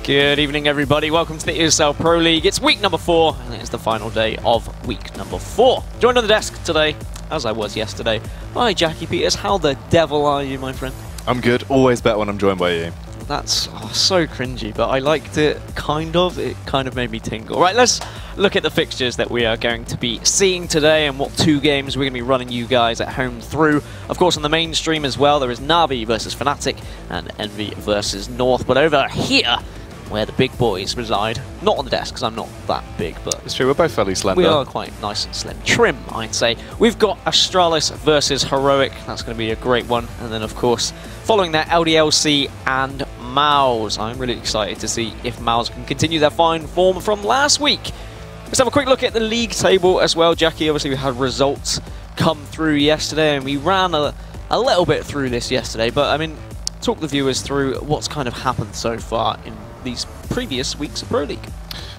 Good evening, everybody. Welcome to the ESL Pro League. It's week number 4, and it's the final day of week number 4. Joined on the desk today, as I was yesterday, by Jackie Peters. How the devil are you, my friend? I'm good. Always better when I'm joined by you. That's so cringy, but I liked it, kind of. It kind of made me tingle. Right, let's look at the fixtures that we are going to be seeing today and what 2 games we're going to be running you guys at home through. Of course, on the main stream as well, there is Navi versus Fnatic and Envy versus North. But over here, where the big boys reside, not on the desk because I'm not that big, but it's true, we're both fairly slender. We are quite nice and slim. Trim, I'd say. We've got Astralis versus Heroic. That's going to be a great one. And then, of course, following that, LDLC and Mouse. I'm really excited to see if Mouse can continue their fine form from last week. Let's have a quick look at the league table as well, Jackie. Obviously, we had results come through yesterday, and we ran a little bit through this yesterday. But, I mean, talk the viewers through what's kind of happened so far in these previous weeks of Pro League.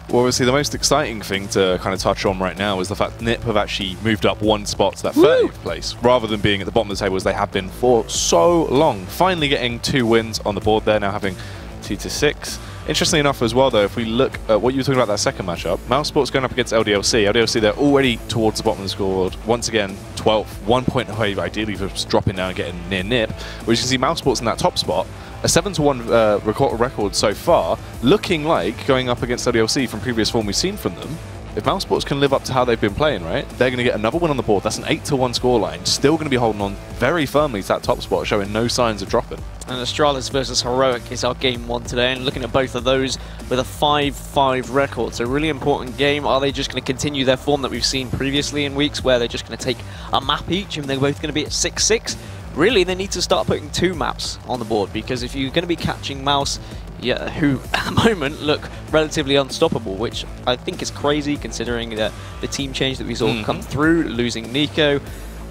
Well, obviously, the most exciting thing to kind of touch on right now is the fact that NIP have actually moved up 1 spot to that 30th place, rather than being at the bottom of the table as they have been for so long. Finally getting 2 wins on the board there, now having 2-6. Interestingly enough as well, though, if we look at what you were talking about that second matchup, Mouse Sports going up against LDLC. LDLC, they're already towards the bottom of the scoreboard. Once again, 12th, 1 point away, ideally, for dropping down and getting near NIP. Whereas you can see Mouse Sports in that top spot, a 7-1 record so far, looking like going up against LDLC from previous form we've seen from them. If Mouse Sports can live up to how they've been playing, right, they're going to get another win on the board. That's an 8-1 scoreline. Still going to be holding on very firmly to that top spot, showing no signs of dropping. And Astralis versus Heroic is our game 1 today, and looking at both of those with a 5-5 record. So a really important game. Are they just going to continue their form that we've seen previously in weeks where they're just going to take a map each and they're both going to be at 6-6? Really, they need to start putting 2 maps on the board, because if you're going to be catching Mouse, who at the moment look relatively unstoppable, which I think is crazy considering the team change that we saw come through, losing Nico.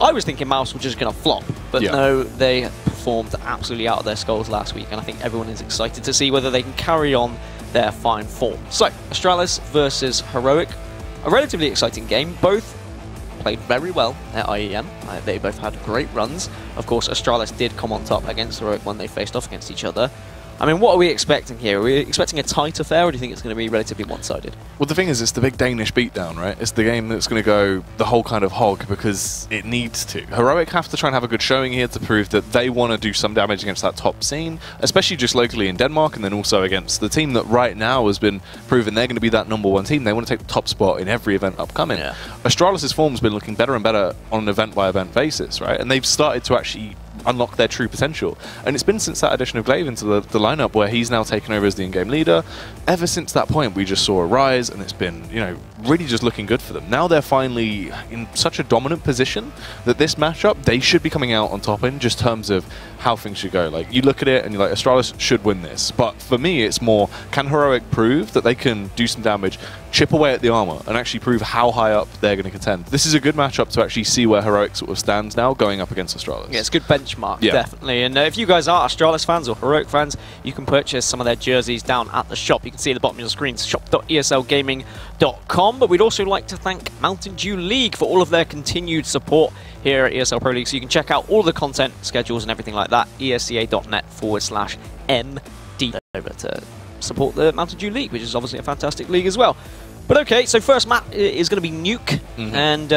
I was thinking Mouse were just going to flop, but no, they performed absolutely out of their skulls last week, and I think everyone is excited to see whether they can carry on their fine form. So, Astralis versus Heroic, a relatively exciting game. Both played very well at IEM. They both had great runs. Of course, Astralis did come on top against Heroic when they faced off against each other. I mean, what are we expecting here? Are we expecting a tight affair, or do you think it's going to be relatively one-sided? Well, the thing is, it's the big Danish beatdown, right? It's the game that's going to go the whole kind of hog because it needs to. Heroic have to try and have a good showing here to prove that they want to do some damage against that top scene, especially just locally in Denmark, and then also against the team that right now has been proven they're going to be that #1 team. They want to take the top spot in every event upcoming. Yeah. Astralis' form's been looking better and better on an event-by-event basis, right? And they've started to actually unlock their true potential. And it's been since that addition of Glaive into the lineup where he's now taken over as the in-game leader. Ever since that point, we just saw a rise, and it's been, you know, really just looking good for them. Now they're finally in such a dominant position that this matchup, they should be coming out on top in just terms of how things should go. Like, you look at it and you're like, Astralis should win this. But for me, it's more, can Heroic prove that they can do some damage, chip away at the armor, and actually prove how high up they're going to contend? This is a good matchup to actually see where Heroic sort of stands now going up against Astralis. Yeah, it's a good benchmark, definitely. And if you guys are Astralis fans or Heroic fans, you can purchase some of their jerseys down at the shop. You can see at the bottom of your screen, shop.eslgaming.com. But we'd also like to thank Mountain Dew League for all of their continued support here at ESL Pro League. So you can check out all the content, schedules, and everything like that, esca.net/MD, over to support the Mountain Dew League, which is obviously a fantastic league as well. But okay, so first map is going to be Nuke, and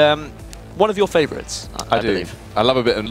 one of your favourites, I believe. I love a bit of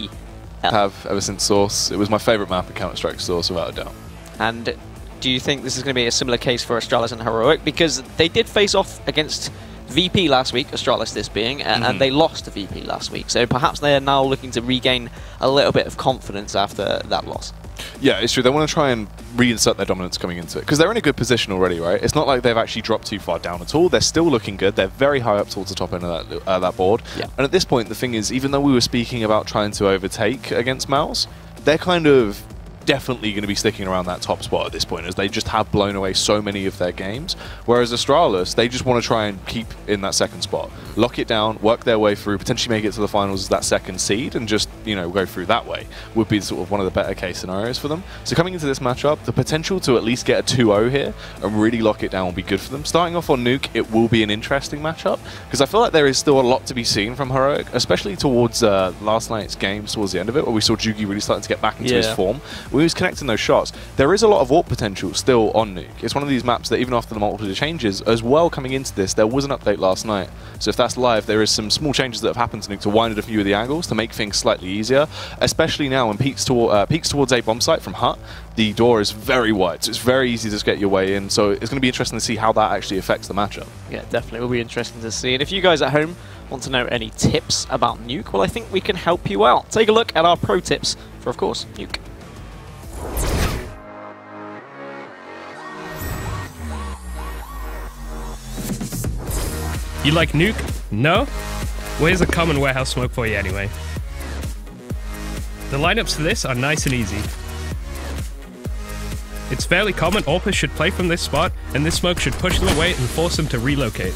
have ever since Source. It was my favourite map in Counter-Strike Source, without a doubt. And do you think this is going to be a similar case for Astralis and Heroic? Because they did face off against VP last week, Astralis this being, and they lost to VP last week. So perhaps they are now looking to regain a little bit of confidence after that loss. Yeah, it's true. They want to try and reinsert their dominance coming into it, because they're in a good position already, right? It's not like they've actually dropped too far down at all. They're still looking good. They're very high up towards the top end of that board. Yeah. And at this point, the thing is, even though we were speaking about trying to overtake against Mouse, they're kind of definitely going to be sticking around that top spot at this point, as they just have blown away so many of their games. Whereas Astralis, they just want to try and keep in that second spot, lock it down, work their way through, potentially make it to the finals as that second seed, and just, go through that way would be sort of one of the better case scenarios for them. So coming into this matchup, the potential to at least get a 2-0 here and really lock it down will be good for them. Starting off on Nuke, it will be an interesting matchup because I feel like there is still a lot to be seen from Heroic, especially towards last night's games, towards the end of it, where we saw Jugi really starting to get back into his form. When he was connecting those shots, there is a lot of AWP potential still on Nuke. It's one of these maps that even after the multiple changes, as well coming into this, there was an update last night. So if that's live, there is some small changes that have happened to Nuke to wind a few of the angles to make things slightly easier, especially now when peeks towards a bomb site from Hut. The door is very wide, so it's very easy to just get your way in. So it's going to be interesting to see how that actually affects the matchup. Yeah, definitely will be interesting to see. And if you guys at home want to know any tips about Nuke, well, I think we can help you out. Take a look at our pro tips for, of course, Nuke. You like Nuke? No? Well, here's a common warehouse smoke for you anyway. The lineups for this are nice and easy. It's fairly common AWPers should play from this spot, and this smoke should push them away and force them to relocate.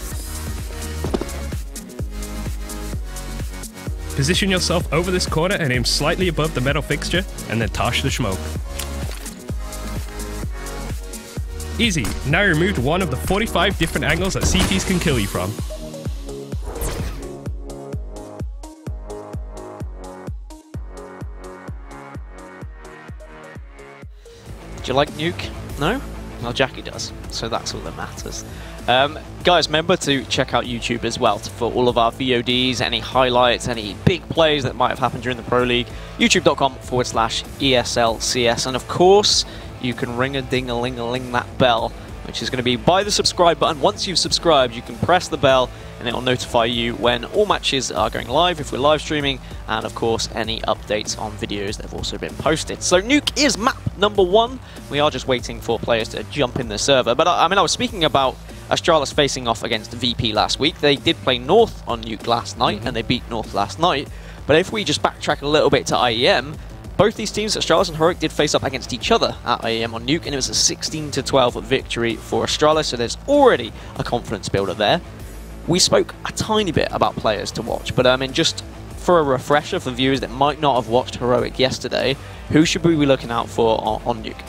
Position yourself over this corner and aim slightly above the metal fixture, and then toss the smoke. Easy, now you removed one of the 45 different angles that CTs can kill you from. Do you like Nuke? No? Well, Jackie does, so that's all that matters. Guys, remember to check out YouTube as well for all of our VODs, any highlights, any big plays that might have happened during the Pro League. YouTube.com/ESLCS. And of course, you can ring-a-ding-a-ling-a-ling that bell, which is going to be by the subscribe button. Once you've subscribed, you can press the bell and it will notify you when all matches are going live, if we're live streaming, and of course any updates on videos that have also been posted. So Nuke is map number 1. We are just waiting for players to jump in the server. But I mean, I was speaking about Astralis facing off against VP last week. They did play North on Nuke last night, and they beat North last night. But if we just backtrack a little bit to IEM, both these teams, Astralis and Heroic, did face up against each other at IEM on Nuke, and it was a 16-12 victory for Astralis, so there's already a confidence builder there. We spoke a tiny bit about players to watch, but I mean, just for a refresher for viewers that might not have watched Heroic yesterday, who should we be looking out for on Nuke?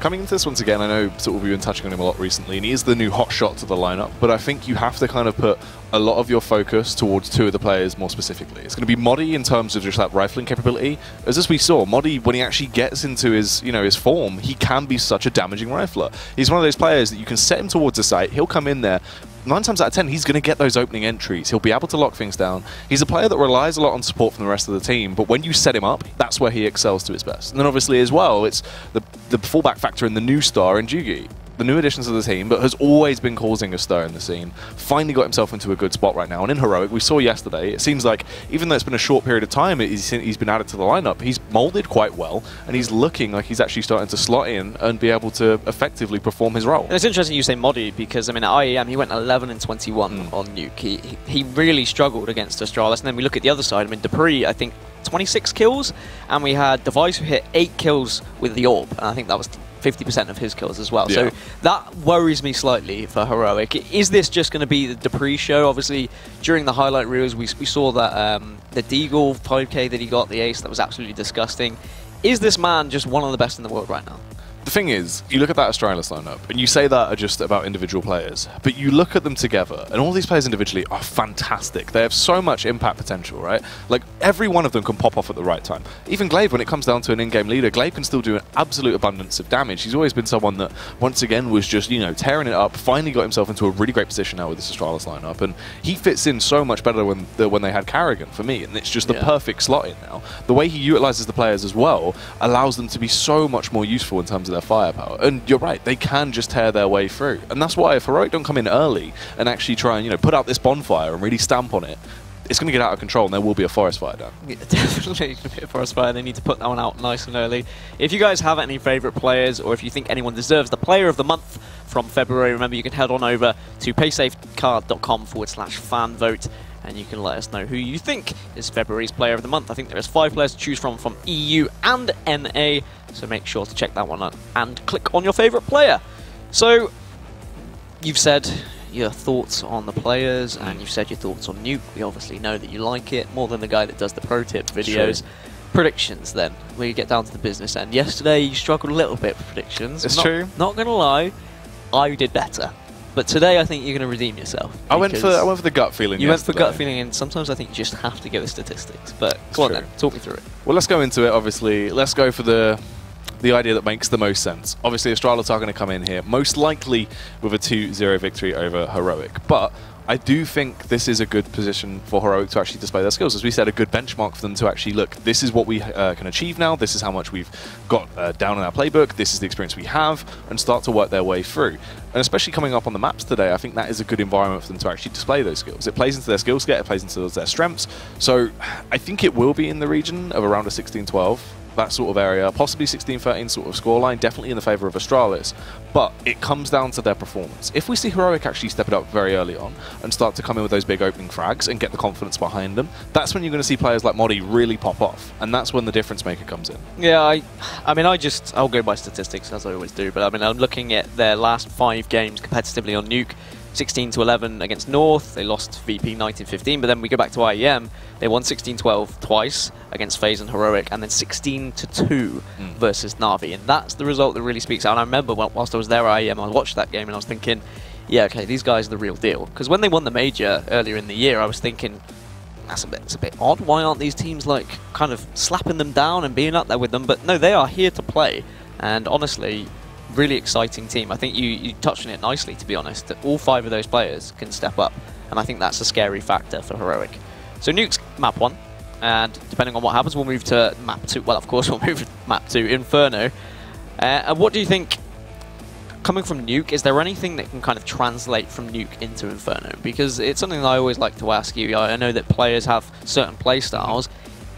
Coming into this once again, I know sort of we've been touching on him a lot recently, and he is the new hot shot to the lineup, but I think you have to kind of put a lot of your focus towards 2 of the players more specifically. It's going to be Modi in terms of just that rifling capability. As we saw, Modi, when he actually gets into his, his form, he can be such a damaging rifler. He's one of those players that you can set him towards a site, he'll come in there, 9 times out of 10, he's going to get those opening entries. He'll be able to lock things down. He's a player that relies a lot on support from the rest of the team, but when you set him up, that's where he excels to his best. And then obviously as well, it's the fallback factor in the new star in Jugi. The new additions to the team, but has always been causing a stir in the scene. Finally got himself into a good spot right now. And in Heroic, we saw yesterday, it seems like, even though it's been a short period of time, he's been added to the lineup, he's molded quite well, and he's looking like he's actually starting to slot in and be able to effectively perform his role. And it's interesting you say Modi, because, I mean, at IEM, he went 11-21 on Nuke. He really struggled against Astralis. And then we look at the other side, I mean, Dupree, I think, 26 kills, and we had Device who hit 8 kills with the AWP, and I think that was 50% of his kills as well. Yeah. So that worries me slightly for Heroic. Is this just going to be the Dupree show? Obviously, during the highlight reels, we saw that the Deagle 5k that he got, the ace, that was absolutely disgusting. Is this man just one of the best in the world right now? The thing is, you look at that Astralis lineup, and you say that are just about individual players, but you look at them together, and all these players individually are fantastic. They have so much impact potential, right? Like, every one of them can pop off at the right time. Even Glaive, when it comes down to an in-game leader, Glaive can still do an absolute abundance of damage. He's always been someone that, once again, was just, tearing it up, finally got himself into a really great position now with this Astralis lineup, and he fits in so much better when they had Carrigan, for me, and it's just the perfect slot in now. The way he utilizes the players as well allows them to be so much more useful in terms of their firepower. And you're right, they can just tear their way through. And that's why if Heroic don't come in early and actually try and, put out this bonfire and really stamp on it, it's going to get out of control and there will be a forest fire down. Yeah, definitely going to be a forest fire. They need to put that one out nice and early. If you guys have any favourite players, or if you think anyone deserves the player of the month from February, remember you can head on over to paysafecard.com/fan vote, and you can let us know who you think is February's player of the month. I think there is 5 players to choose from EU and NA, so make sure to check that one out and click on your favourite player. So, you've said your thoughts on the players, and you've said your thoughts on Nuke. We obviously know that you like it more than the guy that does the pro tip videos. True. predictions then. We get down to the business end. Yesterday you struggled a little bit with predictions. It's true. Not gonna lie, I did better. But today I think you're gonna redeem yourself. I went for the gut feeling. You went for gut feeling, and sometimes I think you just have to get the statistics. But go on then, talk me through it. Well, let's go into it. Obviously, let's go for the idea that makes the most sense. Obviously, Astralis are going to come in here, most likely with a 2-0 victory over Heroic. But I do think this is a good position for Heroic to actually display their skills. As we said, a good benchmark for them to actually look, this is what we can achieve now, this is how much we've got down in our playbook, this is the experience we have, and start to work their way through. And especially coming up on the maps today, I think that is a good environment for them to actually display those skills. It plays into their skill set, it plays into their strengths. So I think it will be in the region of around a 16-12. That sort of area, possibly 16-13 sort of scoreline, definitely in the favour of Astralis. But it comes down to their performance. If we see Heroic actually step it up very early on and start to come in with those big opening frags and get the confidence behind them, that's when you're going to see players like Modi really pop off, and that's when the difference maker comes in. Yeah, I mean, I'll go by statistics as I always do, but I mean, I'm looking at their last 5 games competitively on Nuke. 16-11 against North, they lost VP 19-15, but then we go back to IEM, they won 16-12 twice against FaZe and Heroic, and then 16-2 versus Na'Vi, and that's the result that really speaks out. And I remember whilst I was there at IEM, I watched that game and I was thinking, yeah, okay, these guys are the real deal. Because when they won the major earlier in the year, I was thinking, it's a bit odd, why aren't these teams like kind of slapping them down and being up there with them? But no, they are here to play, and honestly, really exciting team. I think you touched on it nicely, to be honest, that all 5 of those players can step up, and I think that's a scary factor for Heroic. So Nuke's map 1, and depending on what happens, we'll move to map 2. Well, of course, we'll move to map 2, Inferno. And what do you think, coming from Nuke, is there anything that can kind of translate from Nuke into Inferno? Because it's something that I always like to ask you. I know that players have certain play styles.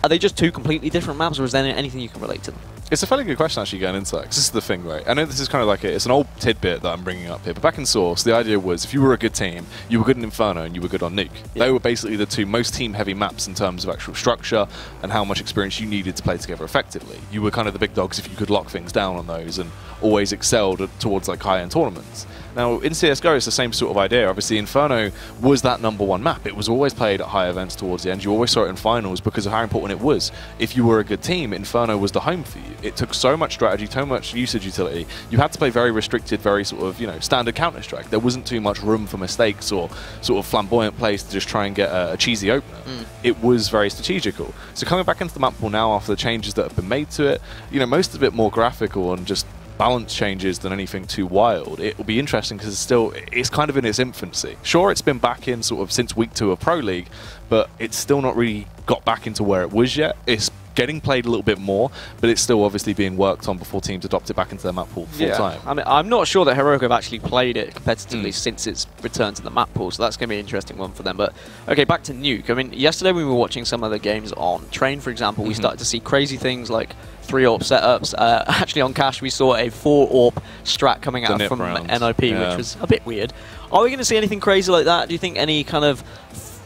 Are they just 2 completely different maps, or is there anything you can relate to them? It's a fairly good question actually going into that, because this is the thing, right? I know this is kind of like it's an old tidbit that I'm bringing up here, but back in Source, the idea was if you were a good team, you were good in Inferno and you were good on Nuke. Yeah. They were basically the 2 most team-heavy maps in terms of actual structure and how much experience you needed to play together effectively. You were kind of the big dogs if you could lock things down on those, and always excelled towards like high-end tournaments. Now, in CSGO, it's the same sort of idea. Obviously, Inferno was that #1 map. It was always played at high events towards the end. You always saw it in finals because of how important it was. If you were a good team, Inferno was the home for you. It took so much strategy, so much usage utility. You had to play very restricted, very sort of, standard Counter-Strike. There wasn't too much room for mistakes or sort of flamboyant plays to just try and get a cheesy opener. It was very strategical. So coming back into the map pool now after the changes that have been made to it, most of it more graphical and just balance changes than anything too wild. It will be interesting because it's kind of in its infancy. Sure, it's been back in sort of since week 2 of Pro League, but it's still not really got back into where it was yet. It's getting played a little bit more, but it's still obviously being worked on before teams adopt it back into their map pool full time. I mean, I'm not sure that Heroic have actually played it competitively since its return to the map pool, so that's going to be an interesting one for them. But okay, back to Nuke. I mean, yesterday we were watching some of the games on Train, for example. We started to see crazy things like 3 AWP setups. Actually, on Cash, we saw a 4 AWP strat coming out from NIP, which was a bit weird. Are we going to see anything crazy like that? Do you think any kind of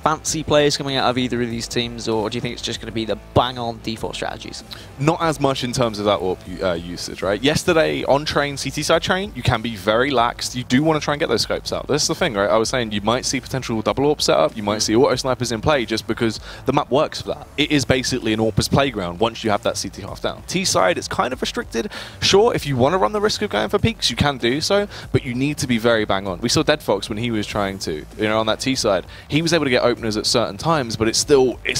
fancy players coming out of either of these teams, or do you think it's just going to be the bang-on default strategies? Not as much in terms of that AWP usage, right? Yesterday, on Train, CT side Train, you can be very lax. You do want to try and get those scopes out. This is the thing, right? I was saying you might see potential double AWP setup, you might see auto snipers in play just because the map works for that. It is basically an AWPer's playground once you have that CT half down. T side, it's kind of restricted. Sure, if you want to run the risk of going for peaks, you can do so, but you need to be very bang on. We saw Dead Fox when he was trying to, on that T side, he was able to get openers at certain times, but it's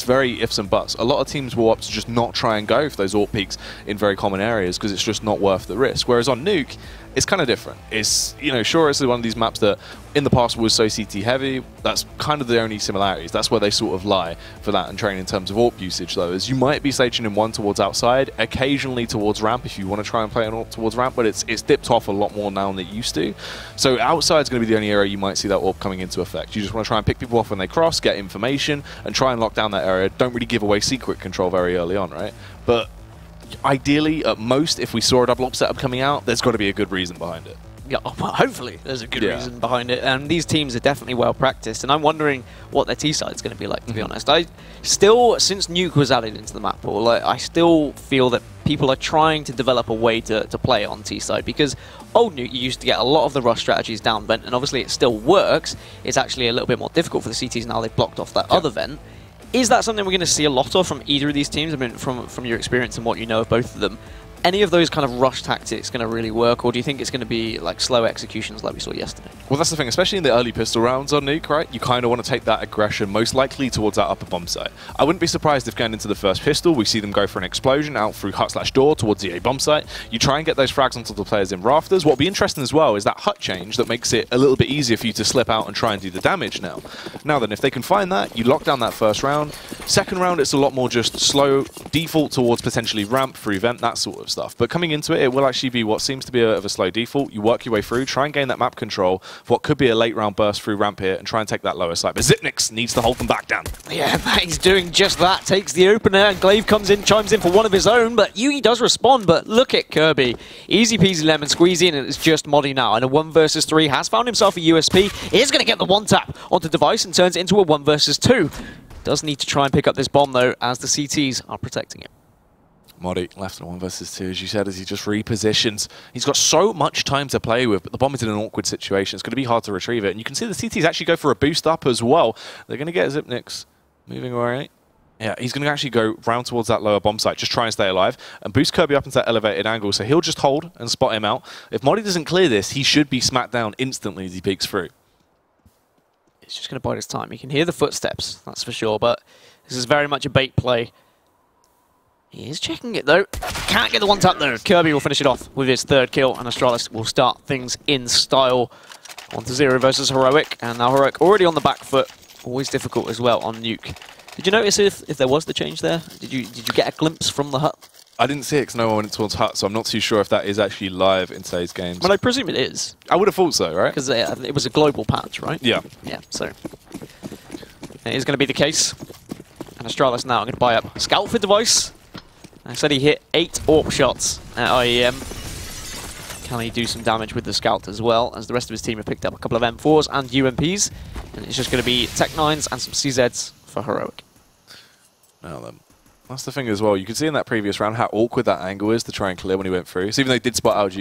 very ifs and buts. A lot of teams will opt to just not try and go for those AWP peaks in very common areas because it's just not worth the risk. Whereas on Nuke, it's kind of different. It's, sure, it's one of these maps that in the past was so CT heavy. That's kind of the only similarities. That's where they sort of lie for that and Train in terms of AWP usage, though, is you might be stationing in one towards outside, occasionally towards ramp if you want to try and play an AWP towards ramp, but it's dipped off a lot more now than it used to. So outside's going to be the only area you might see that AWP coming into effect. You just want to try and pick people off when they cross, get information, and try and lock down that area. Don't really give away secret control very early on, right? But ideally, at most, if we saw a double AWP setup coming out, there's got to be a good reason behind it. Yeah, well, hopefully there's a good reason behind it. And these teams are definitely well practiced, and I'm wondering what their T-side's going to be like, to be honest. I still, since Nuke was added into the map pool, I still feel that people are trying to develop a way to play on T-side, because old Nuke, you used to get a lot of the rush strategies down vent, and obviously it still works. It's actually a little bit more difficult for the CTs now they've blocked off that other vent. Is that something we're going to see a lot of from either of these teams? I mean, from your experience and what you know of both of them, any of those kind of rush tactics going to really work, or do you think it's going to be like slow executions like we saw yesterday? Well, that's the thing, especially in the early pistol rounds on Nuke, right? You kind of want to take that aggression most likely towards that upper bomb site. I wouldn't be surprised if going into the first pistol, we see them go for an explosion out through hut/door towards the A bomb site. You try and get those frags onto the players in rafters. What will be interesting as well is that hut change that makes it a little bit easier for you to slip out and try and do the damage now. Now then, if they can find that, you lock down that first round. Second round, it's a lot more just slow, default towards potentially ramp, through vent, that sort of stuff. But coming into it will actually be what seems to be a slow default. You work your way through, try and gain that map control for what could be a late round burst through ramp here and try and take that lower side. But Xyp9x needs to hold them back down. Yeah, he's doing just that. Takes the opener and Glaive comes in, chimes in for one of his own, but Yugi does respond. But look at Kirby. Easy peasy lemon squeezy, and it's just Modi now. And a 1 versus 3 has found himself a USP. He is going to get the one tap onto Device and turns it into a 1 versus 2. Does need to try and pick up this bomb though, as the CTs are protecting it. Modi left at 1 versus 2, as you said, as he just repositions. He's got so much time to play with, but the bomb is in an awkward situation. It's going to be hard to retrieve it. And you can see the CTs actually go for a boost up as well. They're going to get Xyp9x moving away. Yeah, he's going to actually go round towards that lower bomb site, just try and stay alive, and boost Kirby up into that elevated angle, so he'll just hold and spot him out. If Modi doesn't clear this, he should be smacked down instantly as he peeks through. He's just going to bide his time. You can hear the footsteps, that's for sure, but this is very much a bait play. He is checking it though. Can't get the one tap though. Kirby will finish it off with his 3rd kill, and Astralis will start things in style. 1-0 versus Heroic, and now Heroic already on the back foot. Always difficult as well on Nuke. Did you notice if there was the change there? Did you get a glimpse from the hut? I didn't see it because no one went towards hut, so I'm not too sure if that is actually live in today's games. Well, I presume it is. I would have thought so, right? Because it was a global patch, right? Yeah. Yeah, so it is going to be the case. And Astralis now going to buy up Scout for Device. I said he hit 8 AWP shots at IEM. Can he do some damage with the Scout as well, as the rest of his team have picked up a couple of M4s and UMPs. And it's just going to be Tech 9s and some CZs for Heroic. Now then. That's the thing as well. You can see in that previous round how awkward that angle is to try and clear when he went through. So even though he did spot out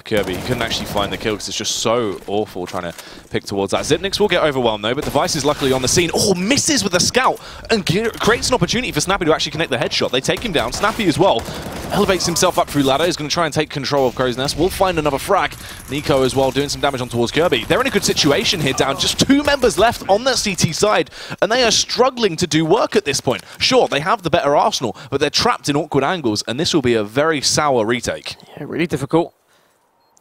Kirby, he couldn't actually find the kill because it's just so awful trying to pick towards that. Xyp9x will get overwhelmed though, but Device is luckily on the scene. Oh, misses with a scout and creates an opportunity for Snappy to actually connect the headshot. They take him down. Snappy as well elevates himself up through ladder. He's going to try and take control of Crow's Nest. We'll find another frag. Nico as well doing some damage on towards Kirby. They're in a good situation here, down just 2 members left on that CT side, and they are struggling to do work at this point. Sure, they have the better arsenal, but they're trapped in awkward angles, and this will be a very sour retake. Yeah, really difficult.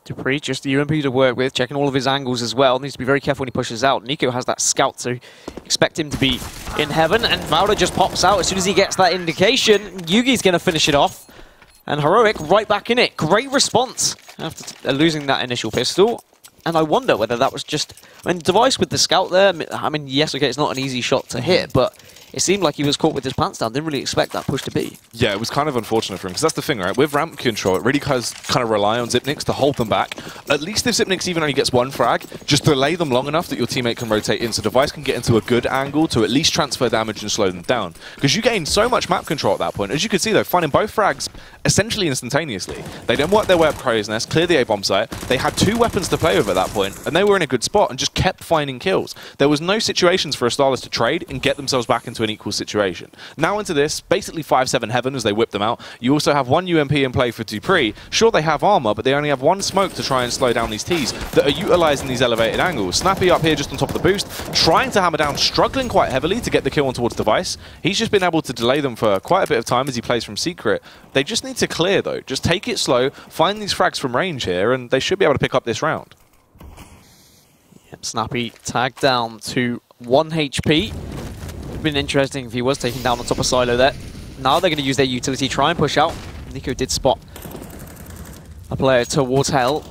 Dupree, just the UMP to work with, checking all of his angles as well. Needs to be very careful when he pushes out. Nico has that scout, so expect him to be in heaven, and Vauda just pops out as soon as he gets that indication. Yugi's going to finish it off, and Heroic right back in it. Great response after losing that initial pistol. And I wonder whether that was just... I mean, Device with the scout there, I mean, yes, okay, it's not an easy shot to hit, but it seemed like he was caught with his pants down. Didn't really expect that push to be. Yeah, it was kind of unfortunate for him, because that's the thing, right? With ramp control, it really does kind of rely on Xyp9x to hold them back. At least if Xyp9x even only gets 1 frag, just delay them long enough that your teammate can rotate in, so Device can get into a good angle to at least transfer damage and slow them down. Because you gain so much map control at that point. As you can see, though, finding both frags essentially instantaneously. They didn't work their way up Crow's Nest, clear the A-bomb site. They had 2 weapons to play with at that point, and they were in a good spot and just kept finding kills. There was no situations for Astralis to trade and get themselves back into an equal situation. Now into this, basically 5-7 heaven as they whip them out. You also have 1 UMP in play for Dupree. Sure, they have armor, but they only have 1 smoke to try and slow down these Ts that are utilizing these elevated angles. Snappy up here just on top of the boost, trying to hammer down, struggling quite heavily to get the kill on towards Device. He's just been able to delay them for quite a bit of time as he plays from secret. They just need to clear though. Just take it slow, find these frags from range here, and they should be able to pick up this round. Yep, Snappy tagged down to 1 HP. Would have been interesting if he was taken down on top of Silo there. Now they're going to use their utility, try and push out. Nico did spot a player towards Hell,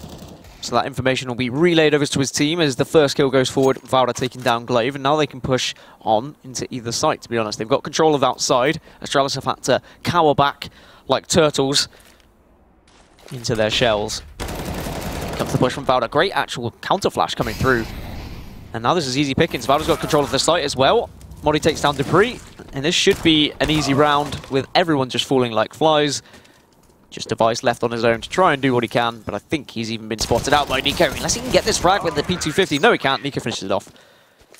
so that information will be relayed over to his team as the first kill goes forward. Vauda taking down Glaive, and now they can push on into either site, to be honest. They've got control of outside. Astralis have had to cower back like turtles into their shells. Comes the push from Vauda. Great actual counter flash coming through. And now this is easy pickings. Vauda's got control of the site as well. Modi takes down Dupree. And this should be an easy round with everyone just falling like flies. Just Device left on his own to try and do what he can. But I think he's even been spotted out by Nico. Unless he can get this frag with the P250. No, he can't. Nico finishes it off.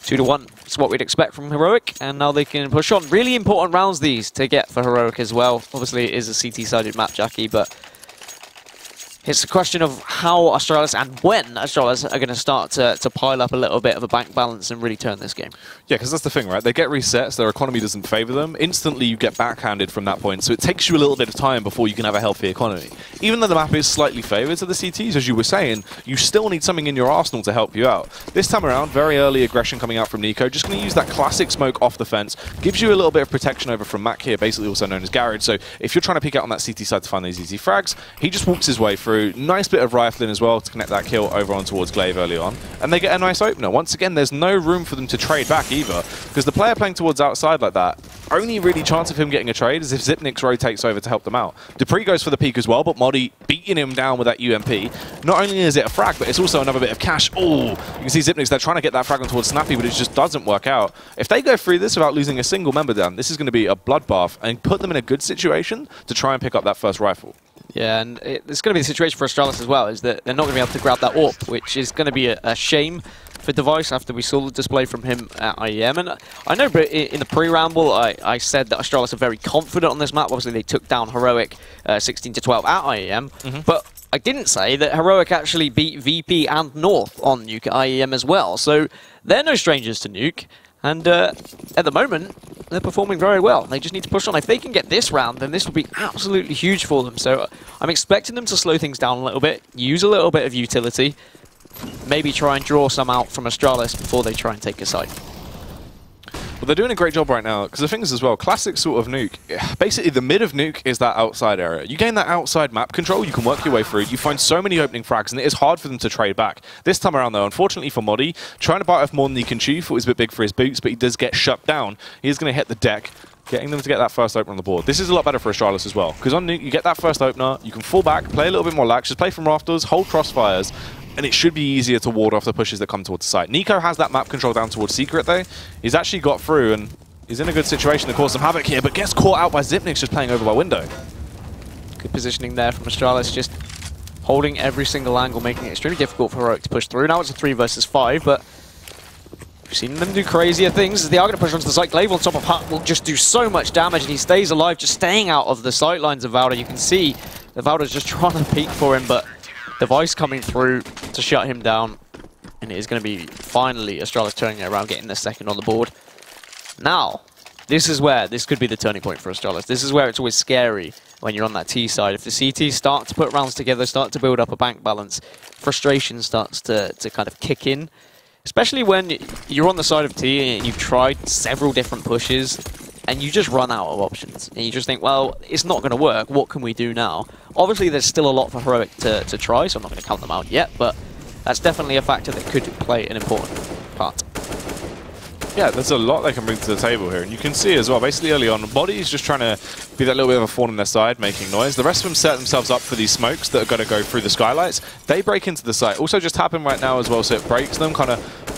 2-1. It's what we'd expect from Heroic, and now they can push on. Really important rounds these to get for Heroic as well. Obviously, it is a CT-sided map, Jackie, but it's a question of how Astralis and when Astralis are going to start to pile up a little bit of a bank balance and really turn this game. Yeah, because that's the thing, right? They get resets, their economy doesn't favor them. Instantly, you get backhanded from that point, so it takes you a little bit of time before you can have a healthy economy. Even though the map is slightly favored to the CTs, as you were saying, you still need something in your arsenal to help you out. This time around, very early aggression coming out from Nico. Just going to use that classic smoke off the fence. Gives you a little bit of protection over from Mac here, basically also known as Garage. So if you're trying to peek out on that CT side to find these easy frags, he just walks his way through. Nice bit of rifling as well to connect that kill over on towards Glaive early on. And they get a nice opener. Once again, there's no room for them to trade back either, because the player playing towards outside like that, only really chance of him getting a trade is if Zipnix rotates over to help them out. Dupree goes for the peek as well, but Modi beating him down with that UMP. Not only is it a frag, but it's also another bit of cash. Oh, you can see Zipnix, they're trying to get that frag on towards Snappy, but it just doesn't work out. If they go through this without losing a single member down, this is going to be a bloodbath and put them in a good situation to try and pick up that first rifle. Yeah, and it's going to be the situation for Astralis as well, is that they're not going to be able to grab that AWP, which is going to be a shame for Device after we saw the display from him at IEM. And I know but in the pre-ramble, I said that Astralis are very confident on this map. Obviously, they took down Heroic 16-12 at IEM, but I didn't say that Heroic actually beat VP and North on Nuke at IEM as well. So they're no strangers to Nuke. And at the moment, they're performing very well. They just need to push on. If they can get this round, then this will be absolutely huge for them. So I'm expecting them to slow things down a little bit, use a little bit of utility, maybe try and draw some out from Astralis before they try and take a site. Well, they're doing a great job right now, because the thing is as well, classic sort of Nuke, basically the mid of Nuke is that outside area. You gain that outside map control, you can work your way through, you find so many opening frags, and it is hard for them to trade back. This time around though, unfortunately for Modi, trying to bite off more than he can chew, thought it was a bit big for his boots, but he does get shut down. He is going to hit the deck, getting them to get that first opener on the board. This is a lot better for Astralis as well, because on Nuke, you get that first opener, you can fall back, play a little bit more lax, just play from rafters, hold crossfires, and it should be easier to ward off the pushes that come towards the site. Nico has that map control down towards Secret though. He's actually got through, and he's in a good situation to cause some havoc here, but gets caught out by Zipnix just playing over by window. Good positioning there from Astralis, just holding every single angle, making it extremely difficult for Heroic to push through. Now it's a 3 versus 5, but we've seen them do crazier things. They are going to push onto the site. Glaive on top of Hut will just do so much damage, and he stays alive, just staying out of the sight lines of Valda. You can see that Valda's just trying to peek for him, but Device coming through to shut him down. And it is going to be finally Astralis turning it around, getting the second on the board. Now, this is where this could be the turning point for Astralis. This is where it's always scary when you're on that T side. If the CTs start to put rounds together, start to build up a bank balance, frustration starts to kind of kick in. Especially when you're on the side of T and you've tried several different pushes and you just run out of options. And you just think, well, it's not going to work. What can we do now? Obviously, there's still a lot for Heroic to try, so I'm not going to count them out yet, but that's definitely a factor that could play an important part. Yeah, there's a lot they can bring to the table here, and you can see as well, basically early on, Body's just trying to be that little bit of a thorn in their side, making noise. The rest of them set themselves up for these smokes that are going to go through the skylights. They break into the site. Also just happened right now as well, so it breaks them,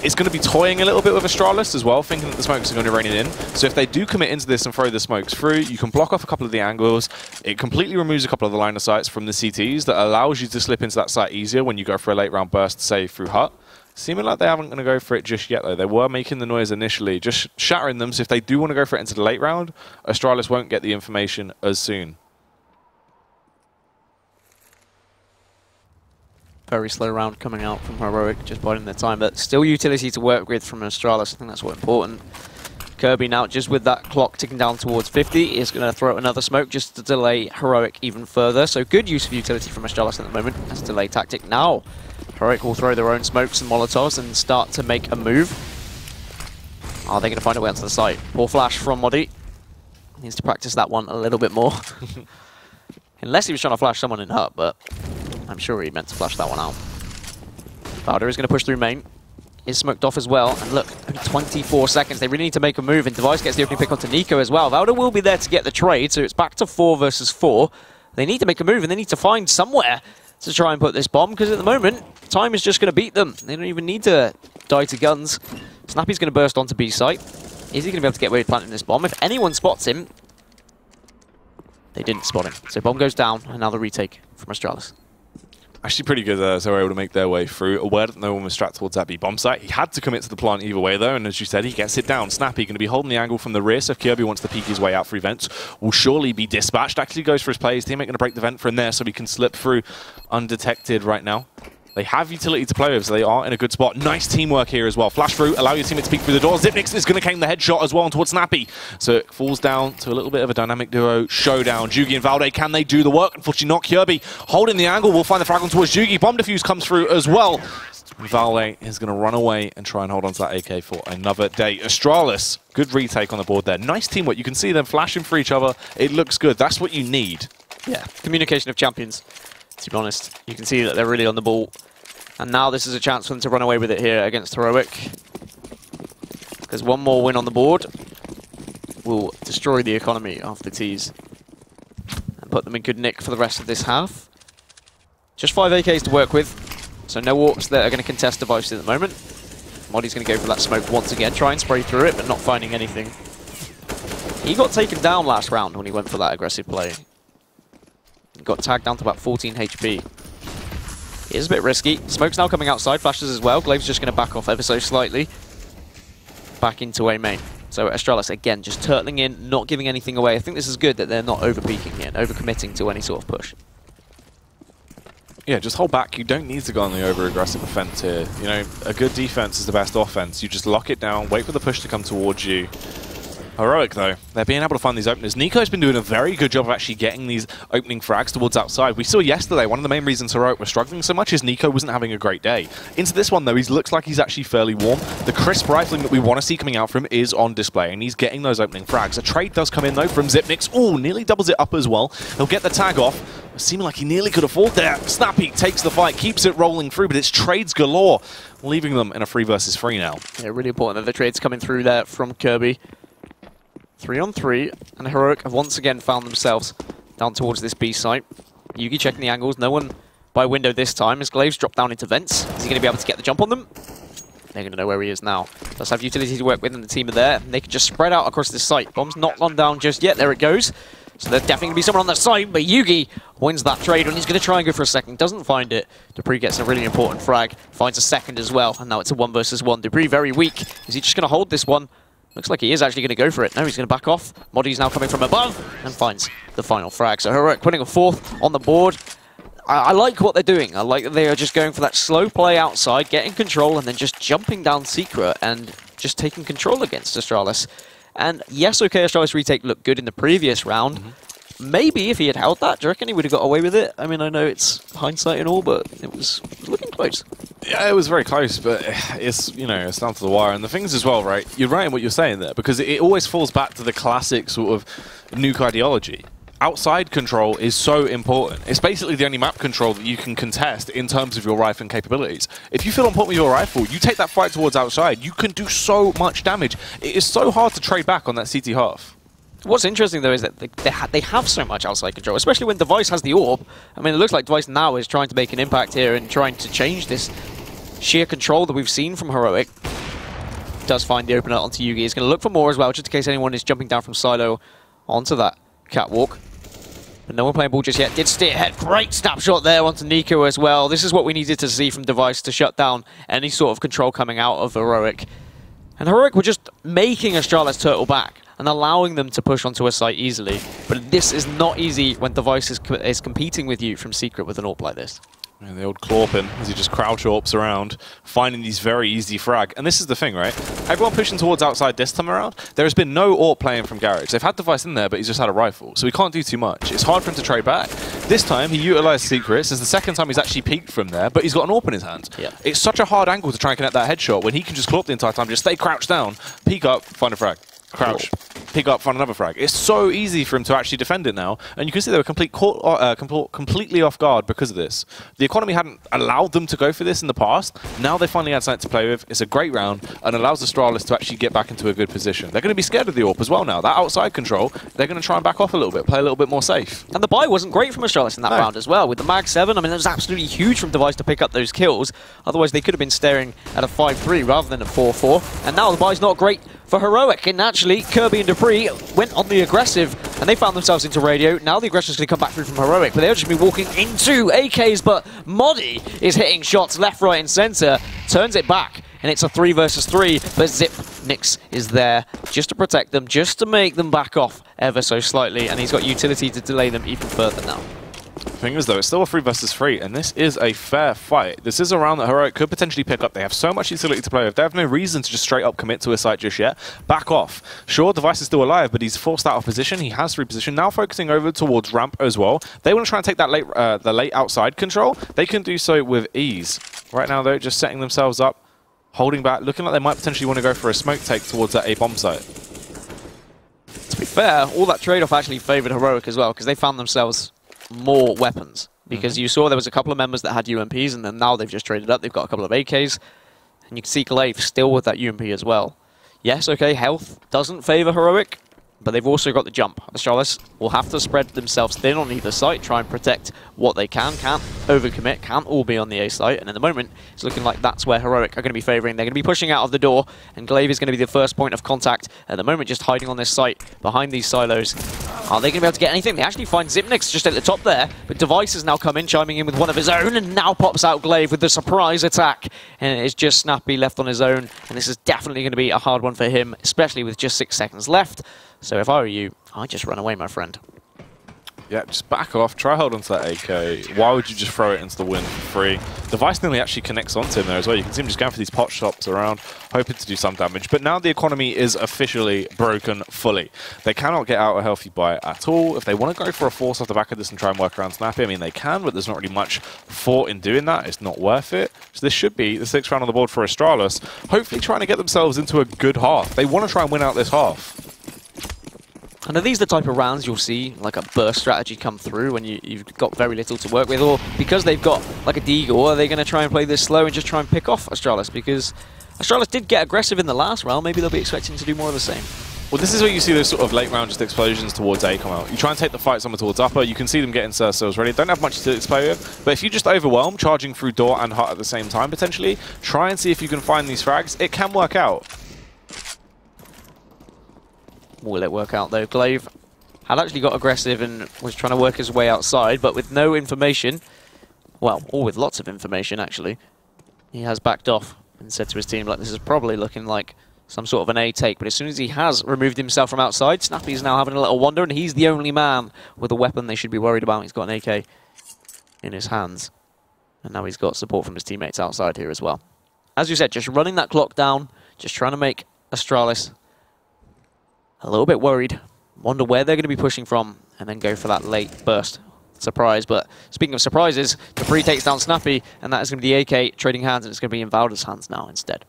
it's going to be toying a little bit with Astralis as well, thinking that the smokes are going to rain it in. So if they do commit into this and throw the smokes through, you can block off a couple of the angles. It completely removes a couple of the line of sights from the CTs that allows you to slip into that site easier when you go for a late round burst, say, through Hut. Seeming like they haven't going to go for it just yet, though. They were making the noise initially, just shattering them. So if they do want to go for it into the late round, Astralis won't get the information as soon. Very slow round coming out from Heroic, just biding their time. But still utility to work with from Astralis. I think that's what's important. Kirby now, just with that clock ticking down towards 50, is going to throw another smoke just to delay Heroic even further. So good use of utility from Astralis at the moment. That's a delay tactic. Now, Heroic will throw their own smokes and molotovs and start to make a move. Are they going to find a way onto the site? Poor flash from Modi. Needs to practice that one a little bit more. Unless he was trying to flash someone in Hut, but I'm sure he meant to flash that one out. Valda is going to push through main. Is smoked off as well. And look, only 24 seconds. They really need to make a move. And Device gets the opening pick onto Nico as well. Valda will be there to get the trade, so it's back to 4 versus 4. They need to make a move, and they need to find somewhere to try and put this bomb, because at the moment, time is just going to beat them. They don't even need to die to guns. Snappy's going to burst onto B site. Is he going to be able to get away with planting this bomb? If anyone spots him, they didn't spot him. So bomb goes down, and now the retake from Astralis. Actually pretty good as they were able to make their way through. Aware that no one was strapped towards that B bomb site. He had to commit to the plant either way though, and as you said, he gets it down. Snappy going to be holding the angle from the rear, so if Kirby wants to peek his way out through vents, will surely be dispatched. Actually goes for his play. His teammate going to break the vent from there so he can slip through undetected right now. They have utility to play with, so they are in a good spot. Nice teamwork here as well. Flash through, allow your teammate to peek through the door. Xyp9x is going to claim the headshot as well towards Snappy. So it falls down to a little bit of a dynamic duo showdown. Jugi and Valde, can they do the work? Unfortunately not. Kirby holding the angle. We'll find the frag on towards Jugi. Bomb defuse comes through as well. Valde is going to run away and try and hold on to that AK for another day. Astralis, good retake on the board there. Nice teamwork. You can see them flashing for each other. It looks good. That's what you need. Yeah, communication of champions, to be honest. You can see that they're really on the ball. And now this is a chance for them to run away with it here against Heroic. Because one more win on the board will destroy the economy of the T's and put them in good nick for the rest of this half. Just 5 AKs to work with, so no AWPs that are going to contest devices at the moment. Moddy's going to go for that smoke once again, try and spray through it, but not finding anything. He got taken down last round when he went for that aggressive play. He got tagged down to about 14 HP. It is a bit risky. Smoke's now coming outside, flashes as well. Glaive's just going to back off ever so slightly. Back into A main. So Astralis, again, just turtling in, not giving anything away. I think this is good that they're not over-peaking here and over-committing to any sort of push. Yeah, just hold back. You don't need to go on the over-aggressive offense here. You know, a good defense is the best offense. You just lock it down, wait for the push to come towards you. Heroic, though, they're being able to find these openers. Nico's been doing a very good job of actually getting these opening frags towards outside. We saw yesterday, one of the main reasons Heroic was struggling so much is Nico wasn't having a great day. Into this one, though, he looks like he's actually fairly warm. The crisp rifling that we want to see coming out from him is on display, and he's getting those opening frags. A trade does come in, though, from Xyp9x. Ooh, nearly doubles it up as well. He'll get the tag off. Seeming like he nearly could afford there. Snappy takes the fight, keeps it rolling through, but it's trades galore, leaving them in a 3 versus 3 now. Yeah, really important that the trades coming through there from Kirby. 3 on 3, and Heroic have once again found themselves down towards this B site. Yugi checking the angles, no one by window this time. As Glaive's dropped down into vents, is he going to be able to get the jump on them? They're going to know where he is now. Does have utility to work with, and the team are there. And they can just spread out across this site. Bomb's not gone down just yet, there it goes. So there's definitely going to be someone on that site, but Yugi wins that trade, and he's going to try and go for a second. Doesn't find it. Dupree gets a really important frag, finds a second as well, and now it's a 1 versus 1. Dupree very weak. Is he just going to hold this one? Looks like he is actually going to go for it. No, he's going to back off. Moddy's now coming from above and finds the final frag. So Heroic putting a 4th on the board. I like what they're doing. I like that they are just going for that slow play outside, getting control, and then just jumping down Secret and just taking control against Astralis. And yes, okay, Astralis retake looked good in the previous round. Maybe if he had held that, do you reckon he would have got away with it? I mean, I know it's hindsight and all, but it was looking close. Yeah, it was very close, but it's, you know, it's down to the wire. And the things as well, right? You're right in what you're saying there, because it always falls back to the classic sort of Nuke ideology. Outside control is so important. It's basically the only map control that you can contest in terms of your rifle capabilities. If you feel on point with your rifle, you take that fight towards outside, you can do so much damage. It is so hard to trade back on that CT half. What's interesting, though, is that they have so much outside control, especially when Device has the AWP. I mean, it looks like Device now is trying to make an impact here and trying to change this sheer control that we've seen from Heroic. Does find the opener onto Yugi. He's going to look for more as well, just in case anyone is jumping down from silo onto that catwalk. But no one playing ball just yet. Did steer ahead. Great snapshot there onto Nico as well. This is what we needed to see from Device to shut down any sort of control coming out of Heroic. And Heroic were just making Astralis turtle back and allowing them to push onto a site easily. But this is not easy when Device is competing with you from Secret with an AWP like this. And the old Clawpin, as he just crouch AWPs around, finding these very easy frag. And this is the thing, right? Everyone pushing towards outside this time around, there has been no AWP playing from Garage. They've had Device in there, but he's just had a rifle, so he can't do too much. It's hard for him to trade back. This time, he utilized Secrets. It's the second time he's actually peeked from there, but he's got an AWP in his hand. Yeah. It's such a hard angle to try and connect that headshot when he can just claw up the entire time, just stay crouched down, peek up, find a frag. Crouch, pick up, find another frag. It's so easy for him to actually defend it now, and you can see they were completely off guard because of this. The economy hadn't allowed them to go for this in the past. Now they finally had something to play with. It's a great round and allows Astralis to actually get back into a good position. They're going to be scared of the AWP as well now. That outside control, they're going to try and back off a little bit, play a little bit more safe. And the buy wasn't great from Astralis in that round as well. With the Mag 7, I mean, it was absolutely huge from Device to pick up those kills. Otherwise, they could have been staring at a 5-3 rather than a 4-4. And now the buy's not great for Heroic. And actually, Kirby and Dupree went on the aggressive, and they found themselves into radio. Now the aggressor's going to come back through from Heroic, but they're just going to be walking into AKs, but Modi is hitting shots left, right, and center, turns it back, and it's a 3 versus 3, but Zipnix is there just to protect them, just to make them back off ever so slightly, and he's got utility to delay them even further now. The thing is, though, it's still a 3 versus 3, and this is a fair fight. This is a round that Heroic could potentially pick up. They have so much utility to play with. They have no reason to just straight up commit to a site just yet. Back off. Sure, Device is still alive, but he's forced out of position. He has repositioned. Now focusing over towards ramp as well. They want to try and take that the late outside control. They can do so with ease. Right now, though, just setting themselves up, holding back, looking like they might potentially want to go for a smoke take towards that A bomb site. To be fair, all that trade-off actually favoured Heroic as well, because they found themselves more weapons. Because you saw there was a couple of members that had UMPs, and then now they've just traded up. They've got a couple of AKs, and you can see Glaive still with that UMP as well. Yes, okay, health doesn't favour Heroic, but they've also got the jump. Astralis will have to spread themselves thin on either side, try and protect what they can. Can't overcommit, can't all be on the A site, and at the moment, it's looking like that's where Heroic are going to be favouring. They're going to be pushing out of the door, and Glaive is going to be the first point of contact. At the moment, just hiding on this site, behind these silos. Are they going to be able to get anything? They actually find Zipnix just at the top there, but Device has now come in, chiming in with one of his own, and now pops out Glaive with the surprise attack. And it is just Snappy left on his own, and this is definitely going to be a hard one for him, especially with just 6 seconds left. So if I were you, I'd just run away, my friend. Yeah, just back off. Try hold onto that AK. Why would you just throw it into the wind for free? Device nearly actually connects onto him there as well. You can see him just going for these pot shots around, hoping to do some damage. But now the economy is officially broken fully. They cannot get out a healthy buy at all. If they want to go for a force off the back of this and try and work around Snappy, I mean, they can, but there's not really much thought in doing that. It's not worth it. So this should be the 6th round on the board for Astralis, hopefully trying to get themselves into a good half. They want to try and win out this half. And are these the type of rounds you'll see, like a burst strategy come through when you've got very little to work with? Or because they've got like a Deagle, are they going to try and play this slow and just try and pick off Astralis? Because Astralis did get aggressive in the last round, maybe they'll be expecting to do more of the same. Well, this is where you see those sort of late round just explosions towards A come out. You try and take the fight somewhere towards upper, you can see them getting cells ready. Don't have much to play with, but if you just overwhelm, charging through door and hut at the same time potentially, try and see if you can find these frags. It can work out. Will it work out though? Glaive had actually got aggressive and was trying to work his way outside, but with no information, well, or with lots of information actually, he has backed off and said to his team, like, this is probably looking like some sort of an A take, but as soon as he has removed himself from outside, Snappy's now having a little wander, and he's the only man with a weapon they should be worried about. He's got an AK in his hands, and now he's got support from his teammates outside here as well. As you said, just running that clock down, just trying to make Astralis a little bit worried, wonder where they're going to be pushing from, and then go for that late burst surprise. But speaking of surprises, Dupree takes down Snappy, and that is going to be the AK trading hands, and it's going to be in Valda's hands now instead.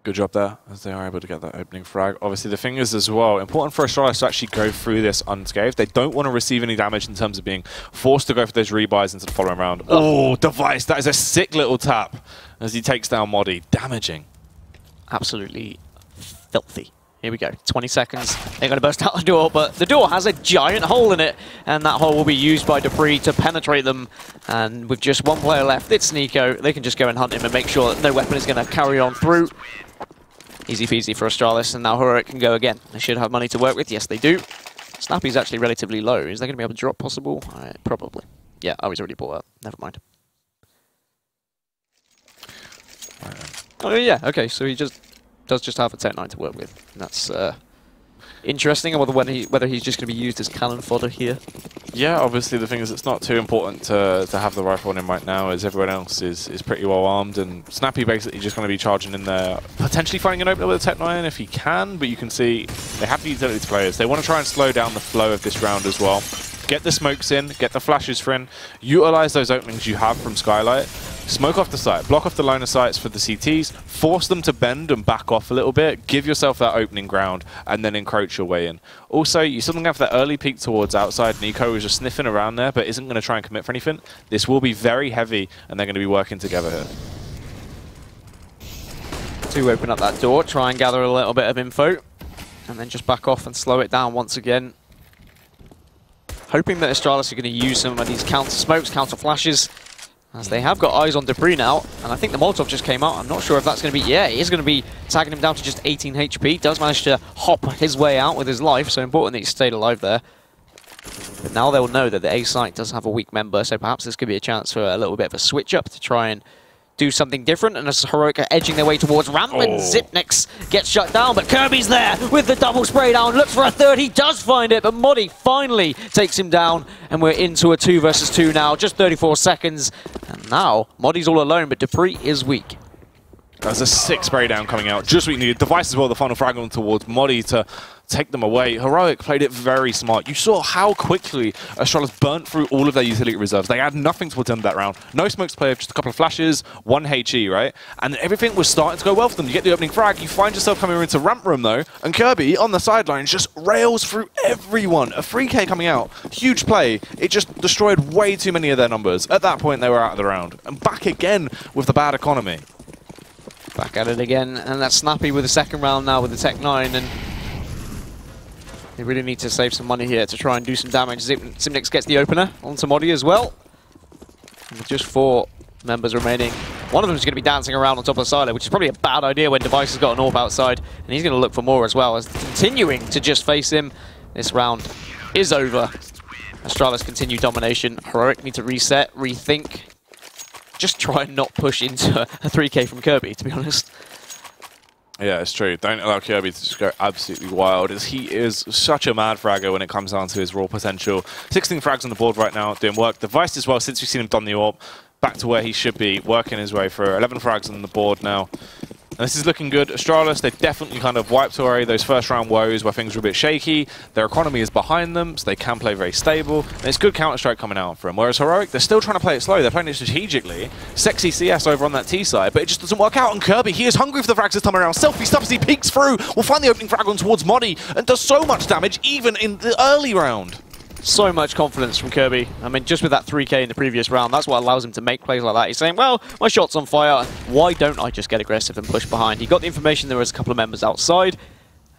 Good job there, as they are able to get that opening frag. Obviously, the thing is as well, important for Astralis to actually go through this unscathed. They don't want to receive any damage in terms of being forced to go for those rebuys into the following round. Oh, Device, that is a sick little tap as he takes down Modi. Damaging. Absolutely filthy. Here we go, 20 seconds. They're going to burst out the door, but the door has a giant hole in it, and that hole will be used by Dupree to penetrate them. And with just one player left, it's Nico. They can just go and hunt him and make sure that no weapon is going to carry on through. Easy peasy for Astralis, and now Heroic can go again. They should have money to work with. Yes, they do. Snappy's actually relatively low. Is they going to be able to drop possible? Probably. Yeah, oh, he's already bought up. Never mind. Oh, yeah, okay, so he does just have a Tech 9 to work with. And that's interesting. I wonder whether he's just going to be used as cannon fodder here. Yeah, obviously the thing is it's not too important to have the rifle on him right now, as everyone else is pretty well armed, and Snappy basically just going to be charging in there, potentially finding an opener with a Tech 9 if he can, but you can see they have the utility to players. They want to try and slow down the flow of this round as well. Get the smokes in, get the flashes in, utilize those openings you have from Skylight, smoke off the site, block off the line of sights for the CTs, force them to bend and back off a little bit, give yourself that opening ground, and then encroach your way in. Also, you still have that early peek towards outside. Nico is just sniffing around there, but isn't going to try and commit for anything. This will be very heavy, and they're going to be working together here. To open up that door, try and gather a little bit of info, and then just back off and slow it down once again. Hoping that Astralis are going to use some of these counter smokes, counter flashes, As they have got eyes on Dupree now, and I think the Molotov just came out. I'm not sure if that's going to be... Yeah, it is going to be tagging him down to just 18 HP. Does manage to hop his way out with his life, so important that he stayed alive there. But now they'll know that the A site does have a weak member, so perhaps this could be a chance for a little bit of a switch-up to try and do something different. And as Heroic are edging their way towards ramp, and Zipnix gets shut down, but Kirby's there with the double spray down, looks for a third, he does find it, but Modi finally takes him down, and we're into a 2 versus 2 now, just 34 seconds, and now Modi's all alone, but Dupree is weak. There's a 6 spray down coming out, just what you needed. Device as well, the final frag on towards Modi to take them away. Heroic played it very smart. You saw how quickly Astralis burnt through all of their utility reserves. They had nothing towards the end of that round. No smokes to play with, just a couple of flashes, 1 HE, right? And everything was starting to go well for them. You get the opening frag, you find yourself coming into ramp room though, and Kirby on the sidelines just rails through everyone. A 3K coming out, huge play. It just destroyed way too many of their numbers. At that point, they were out of the round. And back again with the bad economy. Back at it again, and that's Snappy with the second round now with the Tech 9, and they really need to save some money here to try and do some damage. Zipnix gets the opener onto Modi as well. And with just 4 members remaining, one of them is going to be dancing around on top of the silo, which is probably a bad idea when Device has got an AWP outside, and he's going to look for more as well, as continuing to just face him. This round is over. Astralis continue domination. Heroic need to reset, rethink. Just try and not push into a 3K from Kirby, to be honest. Yeah, it's true. Don't allow Kirby to just go absolutely wild, as he is such a mad fragger when it comes down to his raw potential. 16 frags on the board right now, doing work. Device as well, since we've seen him done the AWP, back to where he should be, working his way through. 11 frags on the board now. And this is looking good. Astralis, they've definitely kind of wiped away those first round woes where things were a bit shaky. Their economy is behind them, so they can play very stable. And it's good Counter-Strike coming out for them. Whereas Heroic, they're still trying to play it slow. They're playing it strategically. Sexy CS over on that T side, but it just doesn't work out. And Kirby, he is hungry for the frags this time around. Selfie stuff as he peeks through. Will find the opening frag on towards Modi and does so much damage even in the early round. So much confidence from Kirby. I mean, just with that 3K in the previous round, that's what allows him to make plays like that. He's saying, well, my shot's on fire. Why don't I just get aggressive and push behind? He got the information there was a couple of members outside,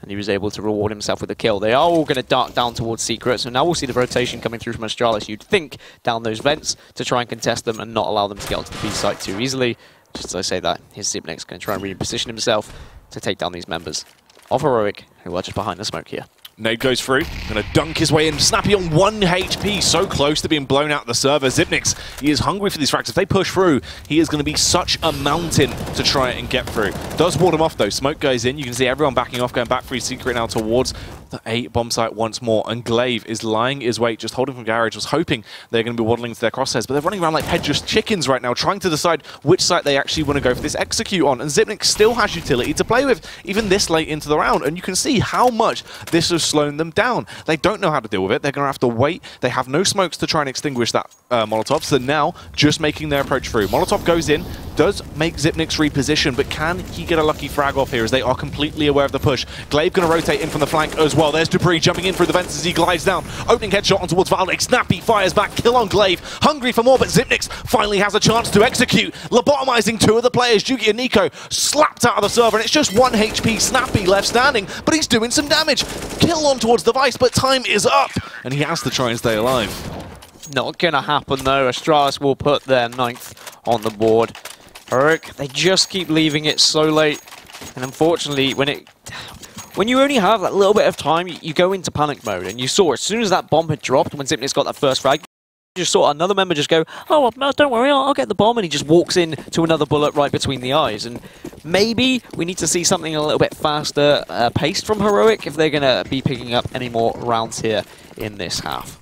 and he was able to reward himself with a kill. They are all going to dart down towards Secret, so now we'll see the rotation coming through from Astralis, you'd think, down those vents to try and contest them and not allow them to get onto the B site too easily. Just as I say that, his Zipnix going to try and reposition himself to take down these members of Heroic, who are just behind the smoke here. Nade goes through, going to dunk his way in. Snappy on 1 HP, so close to being blown out of the server. Zipnix, he is hungry for these frags. If they push through, he is going to be such a mountain to try and get through. Does ward him off though. Smoke goes in. You can see everyone backing off, going back through Secret now towards the A bomb site once more. And Glaive is lying his weight, just holding from Garage, was hoping they're going to be waddling to their crosshairs. But they're running around like headless chickens right now, trying to decide which site they actually want to go for this execute on. And Zipnix still has utility to play with, even this late into the round. And you can see how much this has slowed them down. They don't know how to deal with it. They're going to have to wait. They have no smokes to try and extinguish that Molotov. So now, just making their approach through. Molotov goes in, does make Zipnix reposition, but can he get a lucky frag off here as they are completely aware of the push? Glaive going to rotate in from the flank as well. There's Dupree jumping in through the vents as he glides down. Opening headshot on towards Valdex. Snappy fires back. Kill on Glaive. Hungry for more, but Zipnix finally has a chance to execute. Lobotomizing 2 of the players. Juki and Nico slapped out of the server, and it's just 1 HP. Snappy left standing, but he's doing some damage. Kill on towards Device, but time is up, and he has to try and stay alive. Not gonna happen though. Astralis will put their 9th on the board. Heroic, they just keep leaving it so late, and unfortunately, when you only have that little bit of time, you go into panic mode. And you saw as soon as that bomb had dropped, when Zipnix got that first frag, you just saw another member just go, oh, don't worry, I'll get the bomb, and he just walks in to another bullet right between the eyes. And maybe we need to see something a little bit faster paced from Heroic if they're going to be picking up any more rounds here in this half.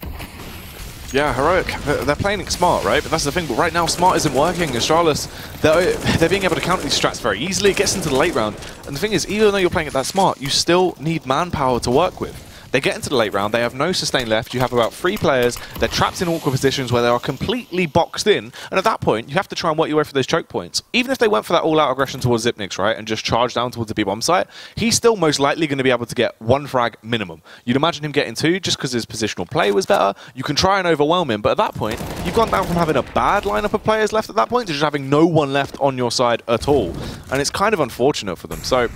Yeah, Heroic, they're playing it smart, right? But that's the thing, but right now smart isn't working. Astralis, they're being able to counter these strats very easily. It gets into the late round. And the thing is, even though you're playing it that smart, you still need manpower to work with. They get into the late round, they have no sustain left, you have about 3 players, they're trapped in awkward positions where they are completely boxed in, and at that point, you have to try and work your way for those choke points. Even if they went for that all-out aggression towards Zipnix, right, and just charged down towards the B-bomb site, he's still most likely going to be able to get 1 frag minimum. You'd imagine him getting 2 just because his positional play was better. You can try and overwhelm him, but at that point, you've gone down from having a bad lineup of players left at that point to just having no one left on your side at all. And it's kind of unfortunate for them. So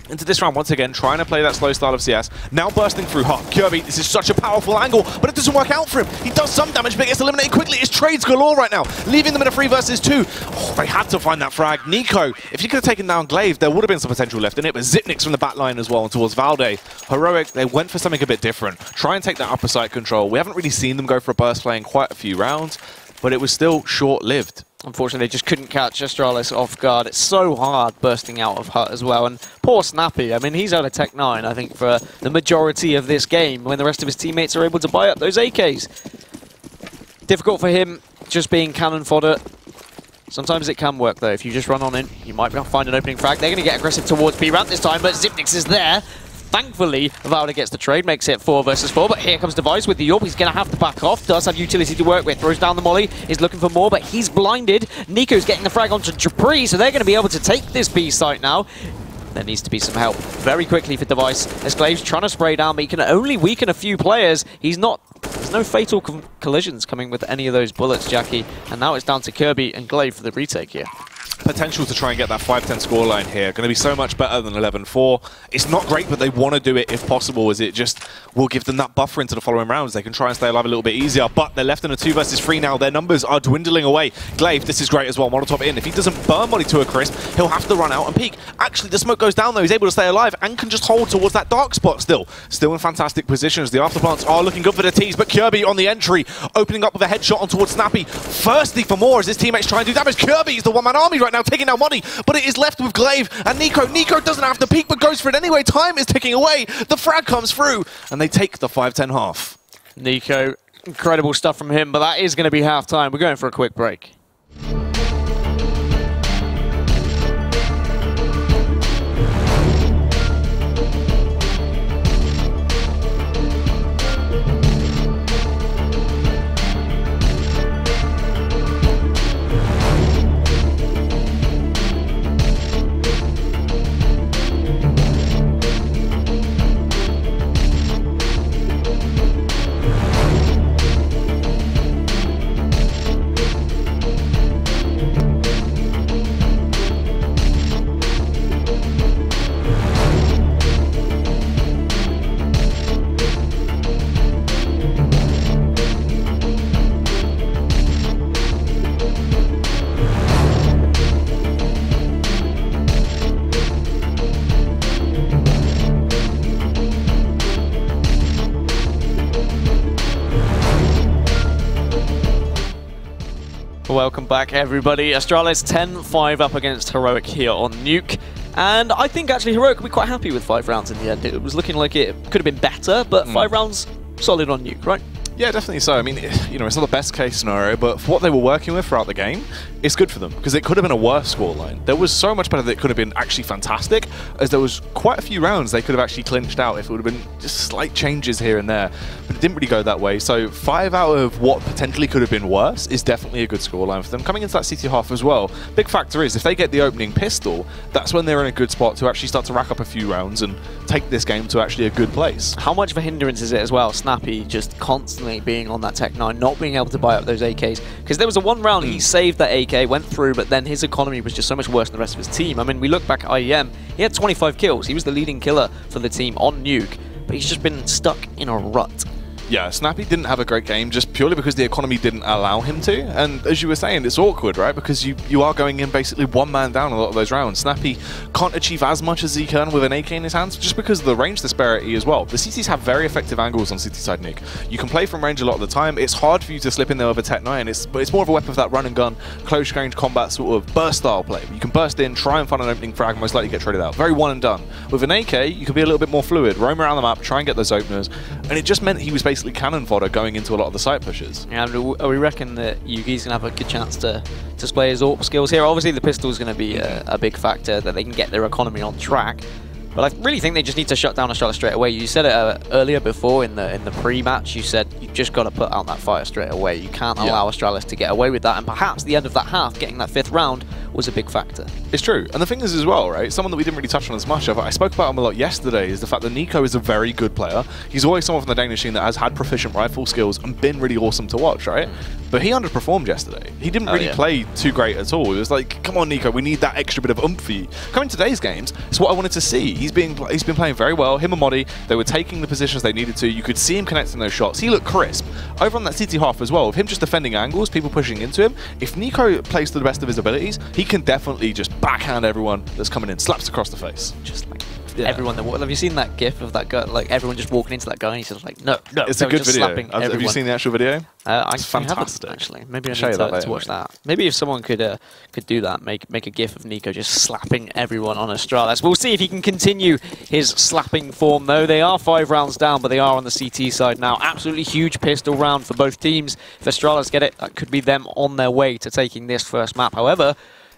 into this round once again, trying to play that slow style of CS. Now bursting through Hut. Kirby, this is such a powerful angle, but it doesn't work out for him. He does some damage, but gets eliminated quickly. It's trades galore right now, leaving them in a 3 versus 2. Oh, they had to find that frag. Nico, if you could have taken down Glaive, there would have been some potential left in it, but Zipnik's from the back line as well and towards Valde. Heroic, they went for something a bit different. Try and take that upper side control. We haven't really seen them go for a burst play in quite a few rounds, but it was still short-lived. Unfortunately, they just couldn't catch Astralis off guard. It's so hard bursting out of Hut as well. And poor Snappy, I mean, he's out of Tech 9, I think, for the majority of this game when the rest of his teammates are able to buy up those AKs. Difficult for him, just being cannon fodder. Sometimes it can work, though. If you just run on in, you might find an opening frag. They're going to get aggressive towards B-Ramp this time, but Zipnix is there. Thankfully, Valde gets the trade, makes it 4 versus 4, but here comes Device with the AWP. He's going to have to back off, does have utility to work with, throws down the molly, is looking for more, but he's blinded. Nico's getting the frag onto Japri, so they're going to be able to take this B site now. There needs to be some help very quickly for Device. Esclave's trying to spray down, but he can only weaken a few players. There's no fatal collisions coming with any of those bullets, Jackie, and now it's down to Kirby and Glaive for the retake here. Potential to try and get that 5-10 scoreline here. Going to be so much better than 11-4. It's not great, but they want to do it if possible, as it just will give them that buffer into the following rounds. They can try and stay alive a little bit easier, but they're left in a 2 versus 3 now. Their numbers are dwindling away. Glaive, this is great as well. Molotov in. If he doesn't burn Molly to a crisp, he'll have to run out and peek. Actually, the smoke goes down, though. He's able to stay alive and can just hold towards that dark spot still. Still in fantastic positions. The afterplants are looking good for the T's, but Kirby on the entry, opening up with a headshot on towards Snappy. Thirsty for more as his teammates try and do damage. Kirby's the one-man army right now, taking down Money, but it is left with Glaive and Nico. Nico doesn't have to peek, but goes for it anyway. Time is ticking away. The frag comes through, and they take the 5-10 half. Nico, incredible stuff from him, but that is going to be half-time. We're going for a quick break. Welcome back, everybody. Astralis 10-5 up against Heroic here on Nuke. And I think actually Heroic will be quite happy with 5 rounds in the end. It was looking like it could have been better, but 5 rounds solid on Nuke, right? Yeah, definitely so. I mean, you know, it's not the best case scenario, but for what they were working with throughout the game, it's good for them, because it could have been a worse scoreline. There was so much better that it could have been actually fantastic, as there was quite a few rounds they could have actually clinched out if it would have been just slight changes here and there. But it didn't really go that way. So 5 out of what potentially could have been worse is definitely a good scoreline for them. Coming into that CT half as well, big factor is if they get the opening pistol, that's when they're in a good spot to actually start to rack up a few rounds and take this game to actually a good place. How much of a hindrance is it as well, Snappy just constantly being on that Tech 9, not being able to buy up those AKs? Because there was a one round he saved that AK, went through, but then his economy was just so much worse than the rest of his team. I mean, we look back at IEM, he had 25 kills. He was the leading killer for the team on Nuke, but he's just been stuck in a rut. Yeah, Snappy didn't have a great game just purely because the economy didn't allow him to. And as you were saying, it's awkward, right? Because you are going in basically one man down a lot of those rounds. Snappy can't achieve as much as he can with an AK in his hands just because of the range disparity as well. The CTs have very effective angles on CT side Nuke. You can play from range a lot of the time. It's hard for you to slip in there with a Tech 9, but it's more of a weapon for that run and gun, close range combat sort of burst style play. You can burst in, try and find an opening frag, most likely get traded out. Very one and done. With an AK, you can be a little bit more fluid, roam around the map, try and get those openers, and it just meant he was basically cannon fodder going into a lot of the site pushes. Yeah, we reckon that Yugi's going to have a good chance to display his AWP skills here. Obviously, the pistol is going to be a big factor that they can get their economy on track. But I really think they just need to shut down Astralis straight away. You said it earlier before in the pre-match. You said you just got to put out that fire straight away. You can't allow Astralis to get away with that. And perhaps the end of that half, getting that 5th round, was a big factor. It's true. And the thing is as well, right, someone that we didn't really touch on as much of, I spoke about him a lot yesterday, is the fact that Nico is a very good player. He's always someone from the Danish team that has had proficient rifle skills and been really awesome to watch, right? But he underperformed yesterday. He didn't really play too great at all. It was like, come on, Nico, we need that extra bit of oomph for you. Coming to today's games, it's what I wanted to see. He's been playing very well. Him and Modi, they were taking the positions they needed to. You could see him connecting those shots. He looked crisp. Over on that CT half as well, with him just defending angles, people pushing into him, if Nico plays to the best of his abilities, he can definitely just backhand everyone that's coming in, slaps across the face. Just like everyone. Have you seen that gif of that guy? Like everyone just walking into that guy, and he's just like, no. It's a good video. Have you seen the actual video? It's fantastic. Actually, maybe I need to watch that. Maybe if someone could do that, make a gif of Nico just slapping everyone on Astralis. We'll see if he can continue his slapping form, though. They are 5 rounds down, but they are on the CT side now. Absolutely huge pistol round for both teams. If Astralis get it, that could be them on their way to taking this first map. However,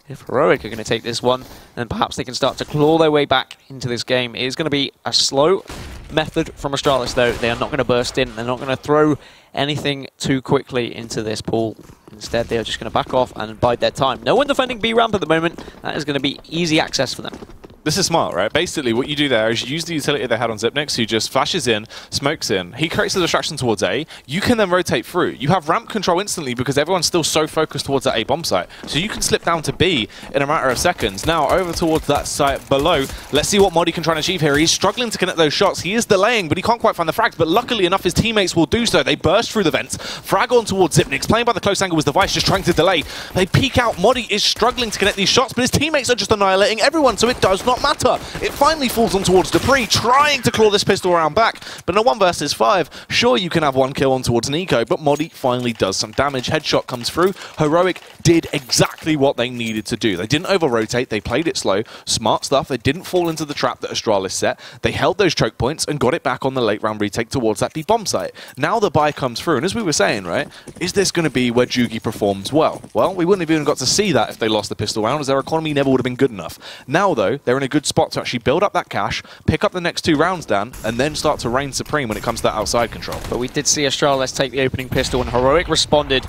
if Heroic are going to take this one, then perhaps they can start to claw their way back into this game. It is going to be a slow method from Astralis, though. They are not going to burst in. They're not going to throw anything too quickly into this pool. Instead, they are just going to back off and bide their time. No one defending B ramp at the moment. That is going to be easy access for them. This is smart, right? Basically, what you do there is you use the utility they had on Xyp9x, who just flashes in, smokes in. He creates the distraction towards A. You can then rotate through. You have ramp control instantly because everyone's still so focused towards that A bomb site. So you can slip down to B in a matter of seconds. Now, over towards that site below. Let's see what Modi can try and achieve here. He's struggling to connect those shots. He is delaying, but he can't quite find the frags. But luckily enough, his teammates will do so. They burst through the vents. Frag on towards Xyp9x, playing by the close angle with the Vice, just trying to delay. They peek out. Modi is struggling to connect these shots, but his teammates are just annihilating everyone, so it does not matter. It finally falls on towards Dupree, trying to claw this pistol round back, but in a 1 versus 5, sure, you can have 1 kill on towards Nico, but Modi finally does some damage. Headshot comes through. Heroic did exactly what they needed to do. They didn't over-rotate, they played it slow. Smart stuff. They didn't fall into the trap that Astralis set. They held those choke points and got it back on the late round retake towards that B-bomb site. Now the buy comes through, and as we were saying, right, is this going to be where Jugi performs well? Well, we wouldn't have even got to see that if they lost the pistol round, as their economy never would have been good enough. Now, though, they're in a good spot to actually build up that cash, pick up the next 2 rounds, Dan, and then start to reign supreme when it comes to that outside control. But we did see Astralis take the opening pistol, and Heroic responded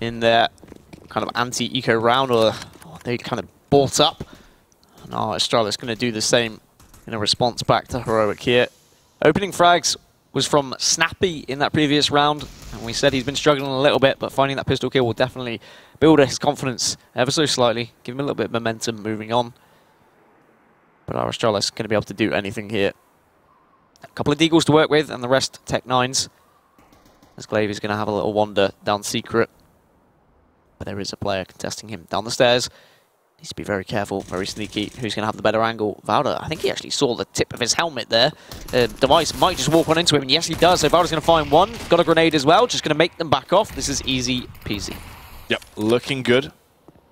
in their kind of anti-eco round, or they kind of bought up. And now Astralis going to do the same in a response back to Heroic here. Opening frags was from Snappy in that previous round, and we said he's been struggling a little bit, but finding that pistol kill will definitely build his confidence ever so slightly, give him a little bit of momentum moving on. But our Astralis going to be able to do anything here. A couple of Deagles to work with, and the rest Tech 9s. As Glaive is going to have a little wander down secret. But there is a player contesting him down the stairs. Needs to be very careful, very sneaky. Who's going to have the better angle? Valda, I think he actually saw the tip of his helmet there. Device might just walk on into him, and yes, he does. So Valda's going to find one. Got a grenade as well, just going to make them back off. This is easy peasy. Yep, looking good.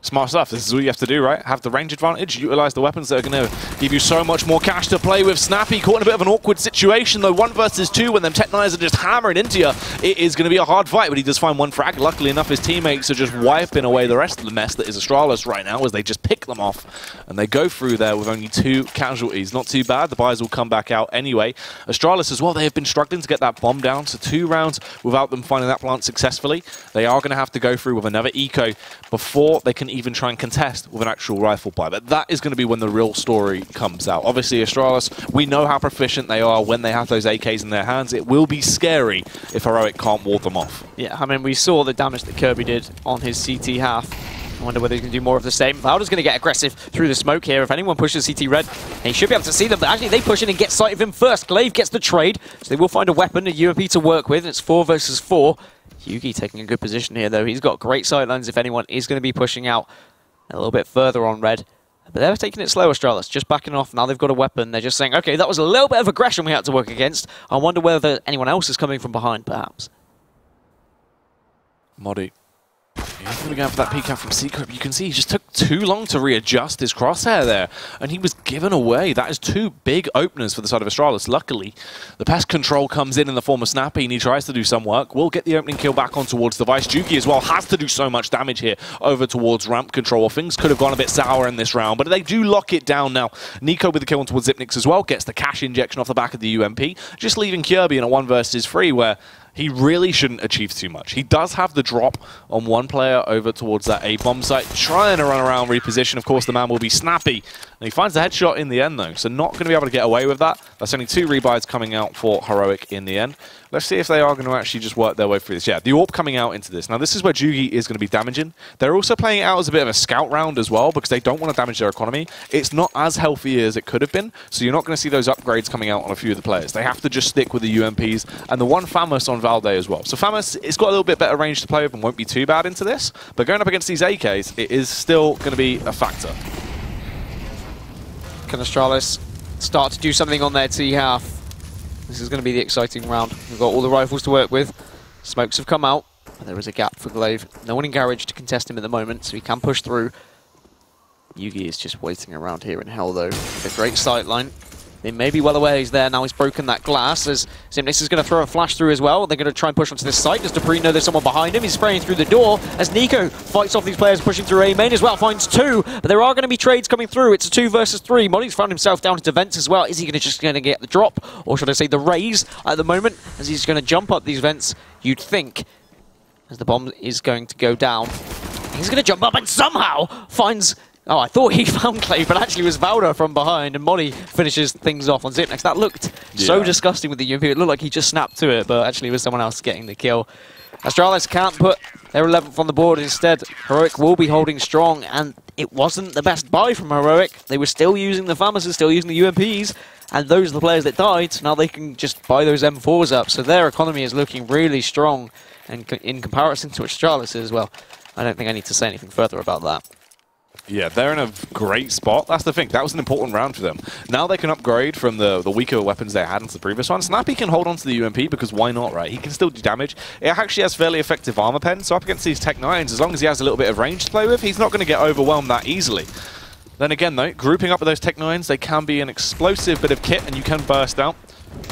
Smart stuff. This is all you have to do, right? Have the range advantage, utilize the weapons that are going to give you so much more cash to play with. Snappy caught in a bit of an awkward situation, though. 1 versus 2, when them Tech 9s are just hammering into you, it is going to be a hard fight, but he does find 1 frag. Luckily enough, his teammates are just wiping away the rest of the mess that is Astralis right now, as they just pick them off, and they go through there with only 2 casualties. Not too bad. The buyers will come back out anyway. Astralis as well, they have been struggling to get that bomb down, so 2 rounds without them finding that plant successfully. They are going to have to go through with another eco before they can even try and contest with an actual rifle buy. But that is going to be when the real story comes out. Obviously, Astralis, we know how proficient they are when they have those AKs in their hands. It will be scary if Heroic can't ward them off. Yeah, I mean, we saw the damage that Kirby did on his CT half. I wonder whether he's going to do more of the same. Valda's going to get aggressive through the smoke here. If anyone pushes CT red, he should be able to see them. But actually, they push in and get sight of him first. Glaive gets the trade, so they will find a weapon, a UMP to work with. It's 4 versus 4. Yugi taking a good position here, though. He's got great sightlines if anyone is going to be pushing out a little bit further on red. But they're taking it slow, Astralis, just backing off. Now they've got a weapon. They're just saying, okay, that was a little bit of aggression we had to work against. I wonder whether anyone else is coming from behind, perhaps. Modi. He's going to go for that peek out from Secret. You can see he just took too long to readjust his crosshair there, and he was given away. That is 2 big openers for the side of Astralis. Luckily, the pest control comes in the form of Snappy, and he tries to do some work. Will get the opening kill back on towards the Vice. Juki as well has to do so much damage here over towards ramp control. Things could have gone a bit sour in this round, but they do lock it down now. Nico with the kill on towards Xyp9x as well, gets the cash injection off the back of the UMP, just leaving Kirby in a 1 versus 3 where he really shouldn't achieve too much. He does have the drop on one player over towards that A-bomb site, trying to run around, reposition. Of course, the man will be snappy. And he finds the headshot in the end, though, so not going to be able to get away with that. That's only 2 rebuys coming out for Heroic in the end. Let's see if they are going to actually just work their way through this. Yeah, the AWP coming out into this. Now, this is where Jugi is going to be damaging. They're also playing it out as a bit of a scout round as well, because they don't want to damage their economy. It's not as healthy as it could have been, so you're not going to see those upgrades coming out on a few of the players. They have to just stick with the UMPs, and the one Famous on Valde as well. So Famous, it's got a little bit better range to play with and won't be too bad into this, but going up against these AKs, it is still going to be a factor. Can Astralis start to do something on their T-half? This is going to be the exciting round. We've got all the rifles to work with. Smokes have come out, but there is a gap for Glaive. No one in Garage to contest him at the moment, so he can push through. Yugi is just waiting around here in hell, though. A great sight line. They may be well aware he's there. Now he's broken that glass, as Zimnix is going to throw a flash through as well. They're going to try and push onto this site. Does Dupree know there's someone behind him? He's spraying through the door as Nico fights off these players pushing through A main as well. Finds 2, but there are going to be trades coming through. It's a 2 versus 3. Molly's found himself down into vents as well. Is he just going to get the drop? Or should I say the raise at the moment, as he's going to jump up these vents, you'd think, as the bomb is going to go down. He's going to jump up and somehow finds... Oh, I thought he found Clay, but actually it was Valda from behind, and Molly finishes things off on Zipnex. That looked so disgusting with the UMP. It looked like he just snapped to it, but actually it was someone else getting the kill. Astralis can't put their 11th on the board. Instead, Heroic will be holding strong, and it wasn't the best buy from Heroic. They were still using the Famouses, still using the UMPs, and those are the players that died. So now they can just buy those M4s up. So their economy is looking really strong, and in comparison to Astralis as well. I don't think I need to say anything further about that. Yeah, they're in a great spot. That's the thing. That was an important round for them. Now they can upgrade from the weaker weapons they had into the previous one. Snappy can hold on to the UMP because why not, right? He can still do damage. It actually has fairly effective armor pen, so up against these Tech 9s, as long as he has a little bit of range to play with, he's not going to get overwhelmed that easily. Then again, though, grouping up with those Tech 9s, they can be an explosive bit of kit, and you can burst out.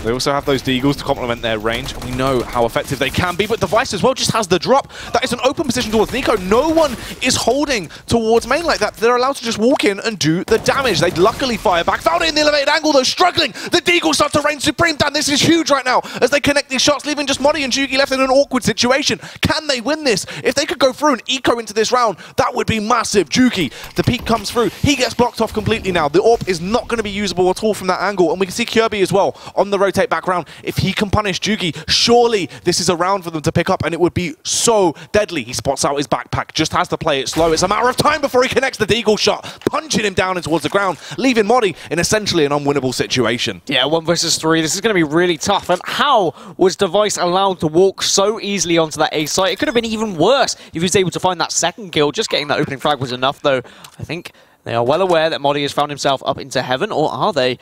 They also have those Deagles to complement their range, and we know how effective they can be, but Device as well just has the drop. That is an open position towards Nico. No one is holding towards main like that. They're allowed to just walk in and do the damage. They'd luckily fire back. Found it in the elevated angle, though, struggling. The Deagles start to reign supreme. Dan, this is huge right now as they connect these shots, leaving just Modi and Jugi left in an awkward situation. Can they win this? If they could go through and eco into this round, that would be massive. Jugi, the peak comes through. He gets blocked off completely now. The AWP is not going to be usable at all from that angle, and we can see Kirby as well on the rotate back round. If he can punish Jugi, surely this is a round for them to pick up, and it would be so deadly. He spots out his backpack, just has to play it slow. It's a matter of time before he connects the Deagle shot, punching him down towards the ground, leaving Modi in essentially an unwinnable situation. Yeah, 1 versus 3. This is going to be really tough. And how was Device allowed to walk so easily onto that A site? It could have been even worse if he was able to find that second kill. Just getting that opening frag was enough, though. I think they are well aware that Modi has found himself up into heaven, or are they?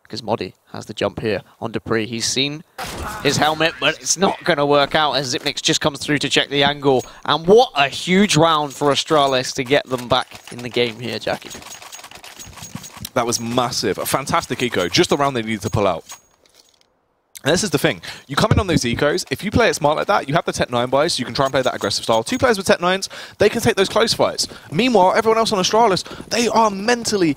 Because Modi has the jump here on Dupree. He's seen his helmet, but it's not going to work out as Zipnex just comes through to check the angle. And what a huge round for Astralis to get them back in the game here, Jackie. That was massive. A fantastic eco. Just the round they needed to pull out. And this is the thing. You come in on those ecos, if you play it smart like that, you have the Tech 9 buys, so you can try and play that aggressive style. 2 players with Tech 9s, they can take those close fights. Meanwhile, everyone else on Astralis, they are mentally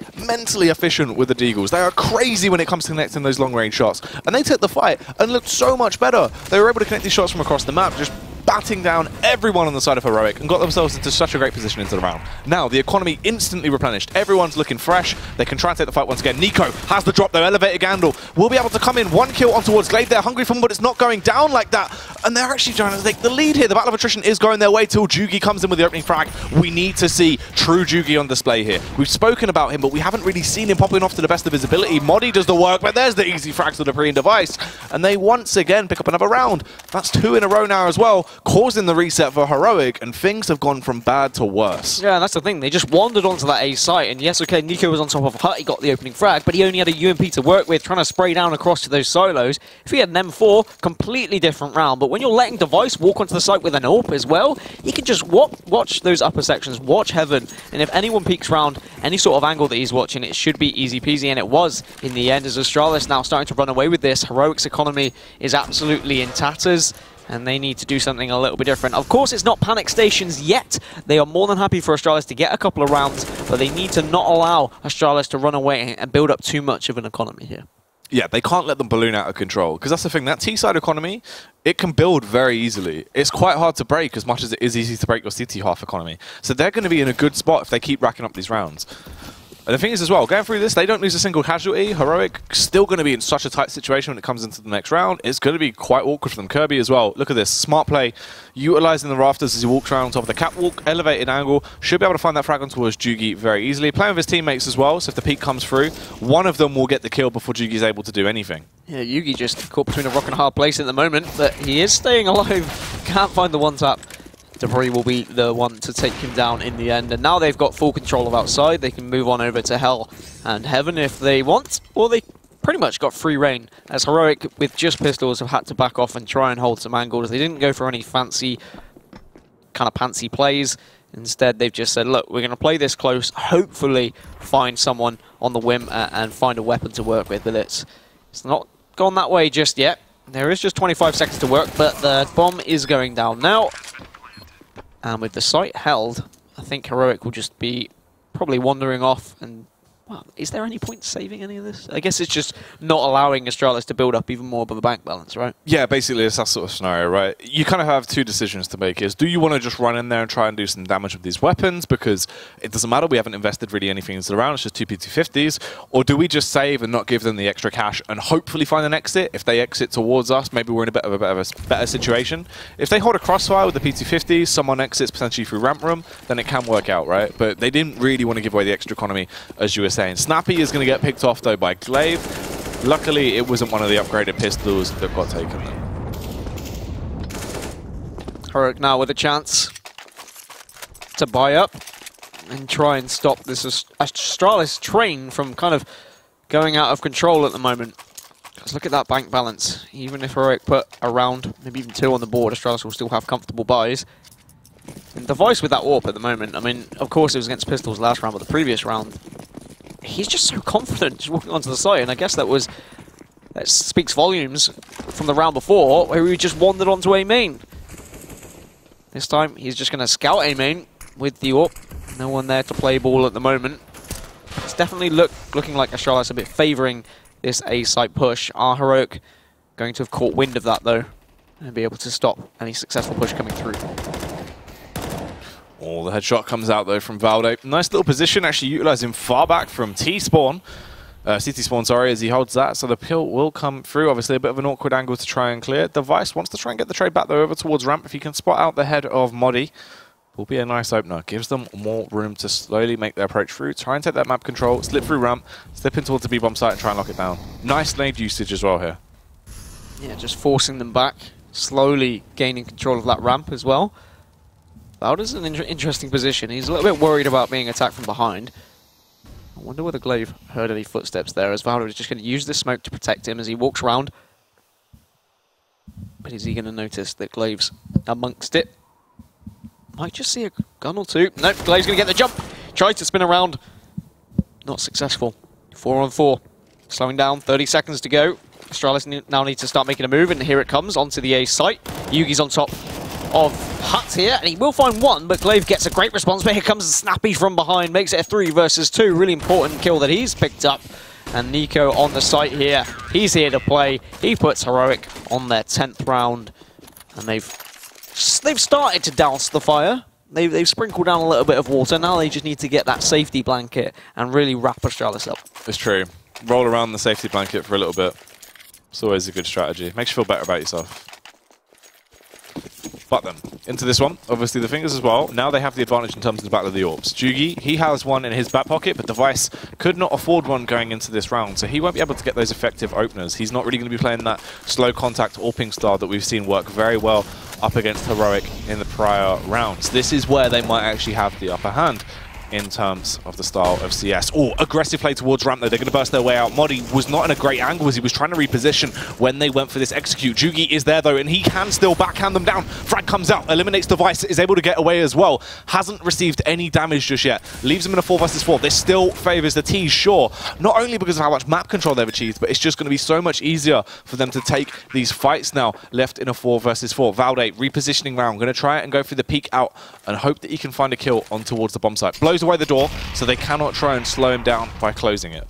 efficient with the Deagles. They are crazy when it comes to connecting those long-range shots. And they took the fight and looked so much better. They were able to connect these shots from across the map, just batting down everyone on the side of Heroic and got themselves into such a great position into the round. Now, the economy instantly replenished. Everyone's looking fresh. They can try and take the fight once again. Nico has the drop, though. Elevated Gandalf will be able to come in. 1 kill on towards Glaive. They're hungry for him, but it's not going down like that. And they're actually trying to take the lead here. The battle of attrition is going their way till Jugi comes in with the opening frag. We need to see true Jugi on display here. We've spoken about him, but we haven't really seen him popping off to the best of his ability. Modi does the work, but there's the easy frags to Dupree and Device. And they once again pick up another round. That's 2 in a row now as well, causing the reset for Heroic, and things have gone from bad to worse. Yeah, that's the thing. They just wandered onto that A site, and yes, okay, Nico was on top of Hut, he got the opening frag, but he only had a UMP to work with, trying to spray down across to those solos. If he had an M4, completely different round, but when you're letting Device walk onto the site with an AWP as well, he can just watch those upper sections, watch heaven, and if anyone peeks round any sort of angle that he's watching, it should be easy peasy, and it was in the end, as Astralis now starting to run away with this. Heroic's economy is absolutely in tatters, and they need to do something a little bit different. Of course, it's not panic stations yet. They are more than happy for Astralis to get a couple of rounds, but they need to not allow Astralis to run away and build up too much of an economy here. Yeah, they can't let them balloon out of control. Because that's the thing, that T-side economy, it can build very easily. It's quite hard to break as much as it is easy to break your CT half economy. So they're going to be in a good spot if they keep racking up these rounds. And the thing is as well, going through this, they don't lose a single casualty. Heroic still going to be in such a tight situation when it comes into the next round. It's going to be quite awkward for them. Kirby as well. Look at this. Smart play. Utilizing the rafters as he walks around on top of the catwalk. Elevated angle. Should be able to find that fragment towards Jugi very easily. Playing with his teammates as well. So if the peek comes through, one of them will get the kill before Jugi's able to do anything. Yeah, Yugi just caught between a rock and a hard place at the moment, but he is staying alive. Can't find the one tap. Debris will be the one to take him down in the end. And now they've got full control of outside. They can move on over to Hell and Heaven if they want, or they pretty much got free reign. As Heroic, with just pistols, have had to back off and try and hold some angles. They didn't go for any fancy, kind of pantsy plays. Instead, they've just said, look, we're going to play this close, hopefully find someone on the whim and find a weapon to work with. But it's not gone that way just yet. There is just 25 seconds to work, but the bomb is going down now. And with the site held, I think Heroic will just be probably wandering off. And, well, is there any point saving any of this? I guess it's just not allowing Astralis to build up even more of a bank balance, right? Yeah, basically it's that sort of scenario, right? You kind of have two decisions to make. Do you want to just run in there and try and do some damage with these weapons? Because it doesn't matter, we haven't invested really anything into the round, it's just 2 P250s. Or do we just save and not give them the extra cash and hopefully find an exit? If they exit towards us, maybe we're in a bit of a better situation. If they hold a crossfire with the P250s, someone exits potentially through ramp room, then it can work out, right? But they didn't really want to give away the extra economy, as you were saying. Snappy is going to get picked off, though, by Glaive. Luckily, it wasn't one of the upgraded pistols that got taken, though. Heroic now with a chance to buy up and try and stop this Astralis train from kind of going out of control at the moment. Because look at that bank balance. Even if Heroic put a round, maybe even 2 on the board, Astralis will still have comfortable buys. And Device with that AWP at the moment, I mean, of course it was against pistols last round, but the previous round, he's just so confident just walking onto the site, and I guess that speaks volumes from the round before, where he just wandered onto A main. This time, he's just going to scout A main with the AWP. No one there to play ball at the moment. It's definitely looking like Astralis a bit favouring this A site push. Are Heroic going to have caught wind of that, though, and be able to stop any successful push coming through? Oh, the headshot comes out, though, from Valde. Nice little position, actually utilizing far back from T-Spawn. CT Spawn, sorry, as he holds that. So the kill will come through. Obviously, a bit of an awkward angle to try and clear. Device wants to try and get the trade back, though, over towards ramp. If he can spot out the head of Modi, will be a nice opener. Gives them more room to slowly make their approach through. Try and take that map control, slip through ramp, slip in towards the B-bomb site and try and lock it down. Nice nade usage as well here. Yeah, just forcing them back, slowly gaining control of that ramp as well. Valde's in an interesting position. He's a little bit worried about being attacked from behind. I wonder whether Glaive heard any footsteps there, as Valde is just going to use this smoke to protect him as he walks around. But is he going to notice that Glaive's amongst it? Might just see a gun or two. Nope, Glaive's going to get the jump. Tries to spin around. Not successful. 4 on 4. Slowing down, 30 seconds to go. Astralis now needs to start making a move, and here it comes onto the A site. Yugi's on top of Hut here, and he will find one, but Glaive gets a great response. But here comes Snappy from behind, makes it a 3 versus 2. Really important kill that he's picked up. And Nico on the site here. He's here to play. He puts Heroic on their 10th round. And they've started to douse the fire. They've sprinkled down a little bit of water. Now they just need to get that safety blanket and really wrap Astralis up. It's true. Roll around the safety blanket for a little bit. It's always a good strategy. Makes you feel better about yourself. But then, into this one, obviously the fingers as well. Now they have the advantage in terms of the battle of the AWPs. Jugi, he has one in his back pocket, but Device could not afford one going into this round, so he won't be able to get those effective openers. He's not really going to be playing that slow contact AWPing style that we've seen work very well up against Heroic in the prior rounds. This is where they might actually have the upper hand in terms of the style of CS. Oh, aggressive play towards ramp, though. They're going to burst their way out. Modi was not in a great angle as he was trying to reposition when they went for this execute. Jugi is there, though, and he can still backhand them down. Frag comes out, eliminates Device, is able to get away as well. Hasn't received any damage just yet. Leaves him in a 4 versus 4. This still favors the T, sure. Not only because of how much map control they've achieved, but it's just going to be so much easier for them to take these fights now, left in a 4 versus 4. Valde repositioning round. Going to try it and go through the peek out and hope that he can find a kill on towards the bomb site. Blows away the door, so they cannot try and slow him down by closing it.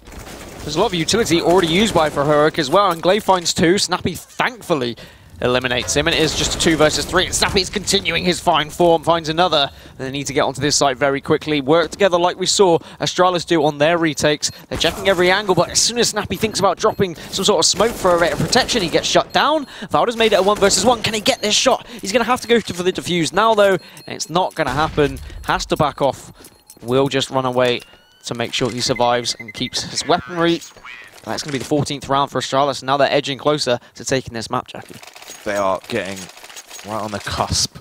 There's a lot of utility already used by Heroic as well, and Glaive finds 2. Snappy thankfully eliminates him, and it is just a 2 versus 3. And Snappy is continuing his fine form, finds another. They need to get onto this site very quickly. Work together like we saw Astralis do on their retakes. They're checking every angle, but as soon as Snappy thinks about dropping some sort of smoke for a rate of protection, he gets shut down. Valda's made it a 1 versus 1. Can he get this shot? He's going to have to go for the defuse now, though, and it's not going to happen. Has to back off. Will just run away to make sure he survives and keeps his weaponry. That's going to be the 14th round for Astralis, and now they're edging closer to taking this map, Jackie. They are getting right on the cusp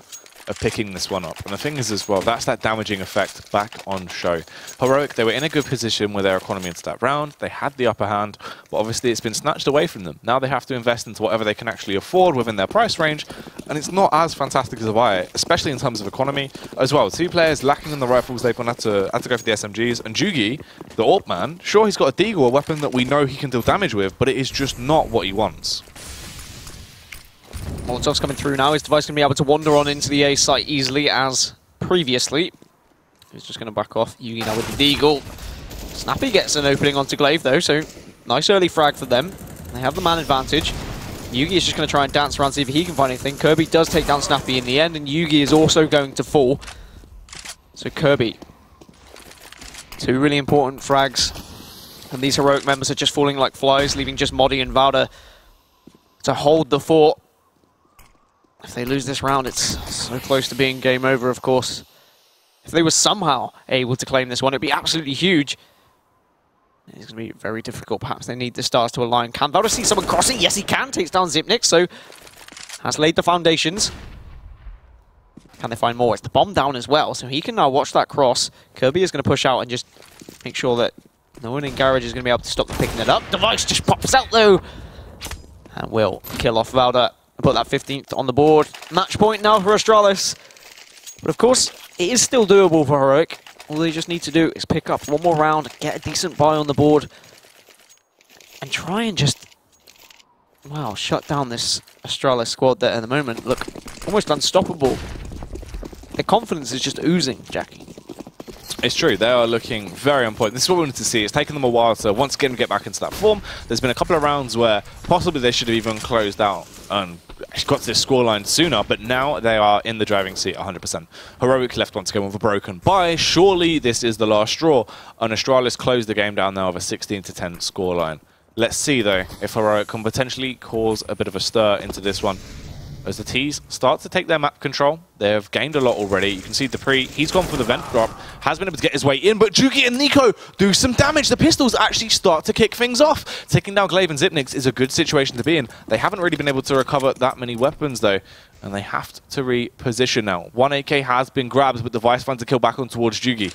of picking this one up. And the thing is as well, that's that damaging effect back on show. Heroic, they were in a good position with their economy into that round. They had the upper hand, but obviously it's been snatched away from them. Now they have to invest into whatever they can actually afford within their price range, and it's not as fantastic as a buy, especially in terms of economy as well. 2 players lacking in the rifles, they've had to go for the SMGs, and Jugi, the AWP man, sure, he's got a Deagle, a weapon that we know he can deal damage with, but it is just not what he wants. Molotov's coming through now. His device going to be able to wander on into the A site easily as previously. He's just going to back off. Yugi now with the Deagle. Snappy gets an opening onto Glaive though, so nice early frag for them. They have the man advantage. Yugi is just going to try and dance around, see if he can find anything. Kirby does take down Snappy in the end, and Yugi is also going to fall. So Kirby, 2 really important frags. And these Heroic members are just falling like flies, leaving just Modi and Valda to hold the fort. If they lose this round, it's so close to being game over, of course. If they were somehow able to claim this one, it'd be absolutely huge. It's going to be very difficult. Perhaps they need the stars to align. Can Valda see someone crossing? Yes, he can. Takes down Zipnik, so has laid the foundations. Can they find more? It's the bomb down as well, so he can now watch that cross. Kirby is going to push out and just make sure that no one in Garage is going to be able to stop them picking it up. Device just pops out, though, and will kill off Valda. Put that 15th on the board. Match point now for Astralis. But of course, it is still doable for Heroic. All they just need to do is pick up one more round, get a decent buy on the board, and try and just, wow, shut down this Astralis squad that at the moment look almost unstoppable. Their confidence is just oozing, Jackie. It's true, they are looking very on point. This is what we wanted to see. It's taken them a while to once again get back into that form. There's been a couple of rounds where possibly they should have even closed out and got to this scoreline sooner, but now they are in the driving seat 100%. Heroic left once again with a broken bye. Surely this is the last straw, and Astralis closed the game down now with a 16-10 scoreline. Let's see though if Heroic can potentially cause a bit of a stir into this one. As the T's start to take their map control, they've gained a lot already. You can see Dupree, he's gone for the vent drop, has been able to get his way in, but Jugi and Nico do some damage. The pistols actually start to kick things off. Taking down Glaive and Zipnix is a good situation to be in. They haven't really been able to recover that many weapons though, and they have to reposition now. 1 AK has been grabbed, but Device finds a kill back on towards Jugi.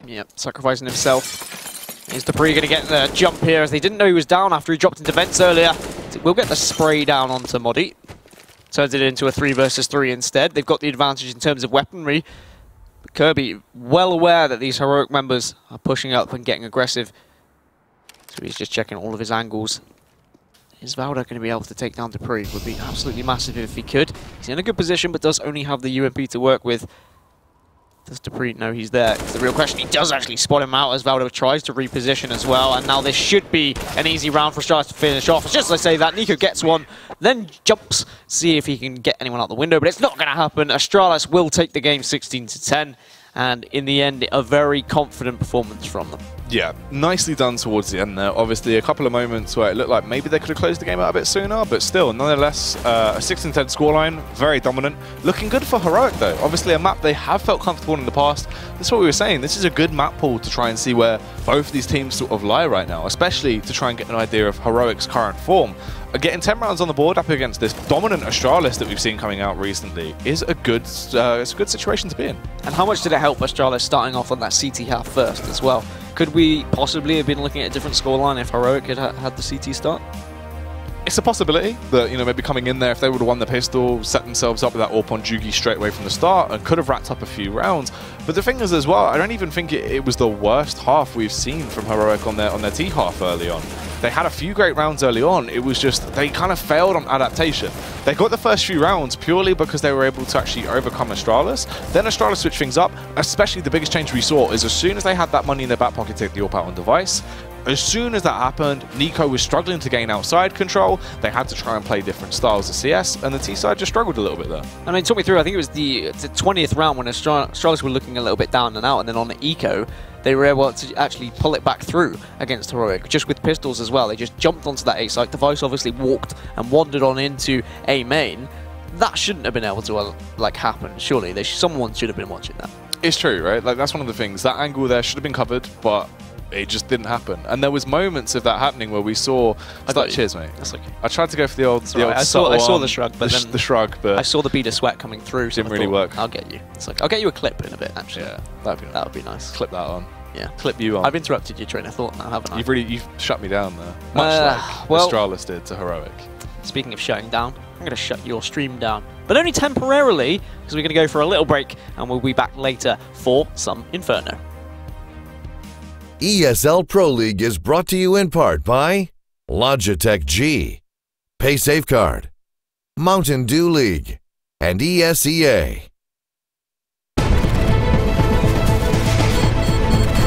Yep, sacrificing himself. Is Dupree going to get the jump here, as they didn't know he was down after he dropped into vents earlier. We'll get the spray down onto Modi. Turns it into a 3 versus 3 instead. They've got the advantage in terms of weaponry. But Kirby, well aware that these Heroic members are pushing up and getting aggressive. So he's just checking all of his angles. Is Valda going to be able to take down Dupree? Would be absolutely massive if he could. He's in a good position, but does only have the UMP to work with. Does Dupree know he's there? It's the real question. He does actually spot him out as Valda tries to reposition as well. And now this should be an easy round for Astralis to finish off. It's just as I say that, Nico gets one, then jumps, see if he can get anyone out the window. But it's not going to happen. Astralis will take the game 16-10. And in the end, a very confident performance from them. Yeah, nicely done towards the end there. Obviously, a couple of moments where it looked like maybe they could have closed the game out a bit sooner, but still, nonetheless, a 16-10 scoreline, very dominant. Looking good for Heroic, though. Obviously, a map they have felt comfortable in the past. This is what we were saying. This is a good map pool to try and see where both of these teams sort of lie right now, especially to try and get an idea of Heroic's current form. Getting 10 rounds on the board up against this dominant Astralis that we've seen coming out recently is a good situation to be in. And how much did it help Astralis starting off on that CT half first as well? Could we possibly have been looking at a different scoreline if Heroic had had the CT start? It's a possibility that, you know, maybe coming in there, if they would have won the pistol, set themselves up with that AWP on Jugi straight away from the start and could have racked up a few rounds. But the thing is as well, I don't even think it was the worst half we've seen from Heroic on their T half early on. They had a few great rounds early on. It was just, they kind of failed on adaptation. They got the first few rounds purely because they were able to actually overcome Astralis. Then Astralis switched things up, especially the biggest change we saw is as soon as they had that money in their back pocket to take the AWP out on Device, As soon as that happened, Nico was struggling to gain outside control. They had to try and play different styles of CS, and the T side just struggled a little bit there. I mean, talk me through, I think it was the 20th round when Astralis were looking a little bit down and out, and then on the eco, they were able to actually pull it back through against Heroic, just with pistols as well. They just jumped onto that A site. Device obviously walked and wandered on into A main. That shouldn't have been able to like happen, surely. Someone should have been watching that. It's true, right? Like, that's one of the things. That angle there should have been covered, but it just didn't happen. And there was moments of that happening where we saw... Cheers, mate. That's okay. I tried to go for the old... I saw the shrug, but then... The shrug, but... I saw the bead of sweat coming through, so didn't really work. I'll get you. It's like, I'll get you a clip in a bit, actually. Yeah, that'd be nice. That would be nice. Clip that on. Yeah. Clip you on. I've interrupted your train of thought now, haven't I? You've shut me down there. Much like Astralis did to Heroic. Speaking of shutting down, I'm going to shut your stream down. But only temporarily, because we're going to go for a little break, and we'll be back later for some Inferno. ESL Pro League is brought to you in part by Logitech G, Pay Safeguard, Mountain Dew League, and ESEA.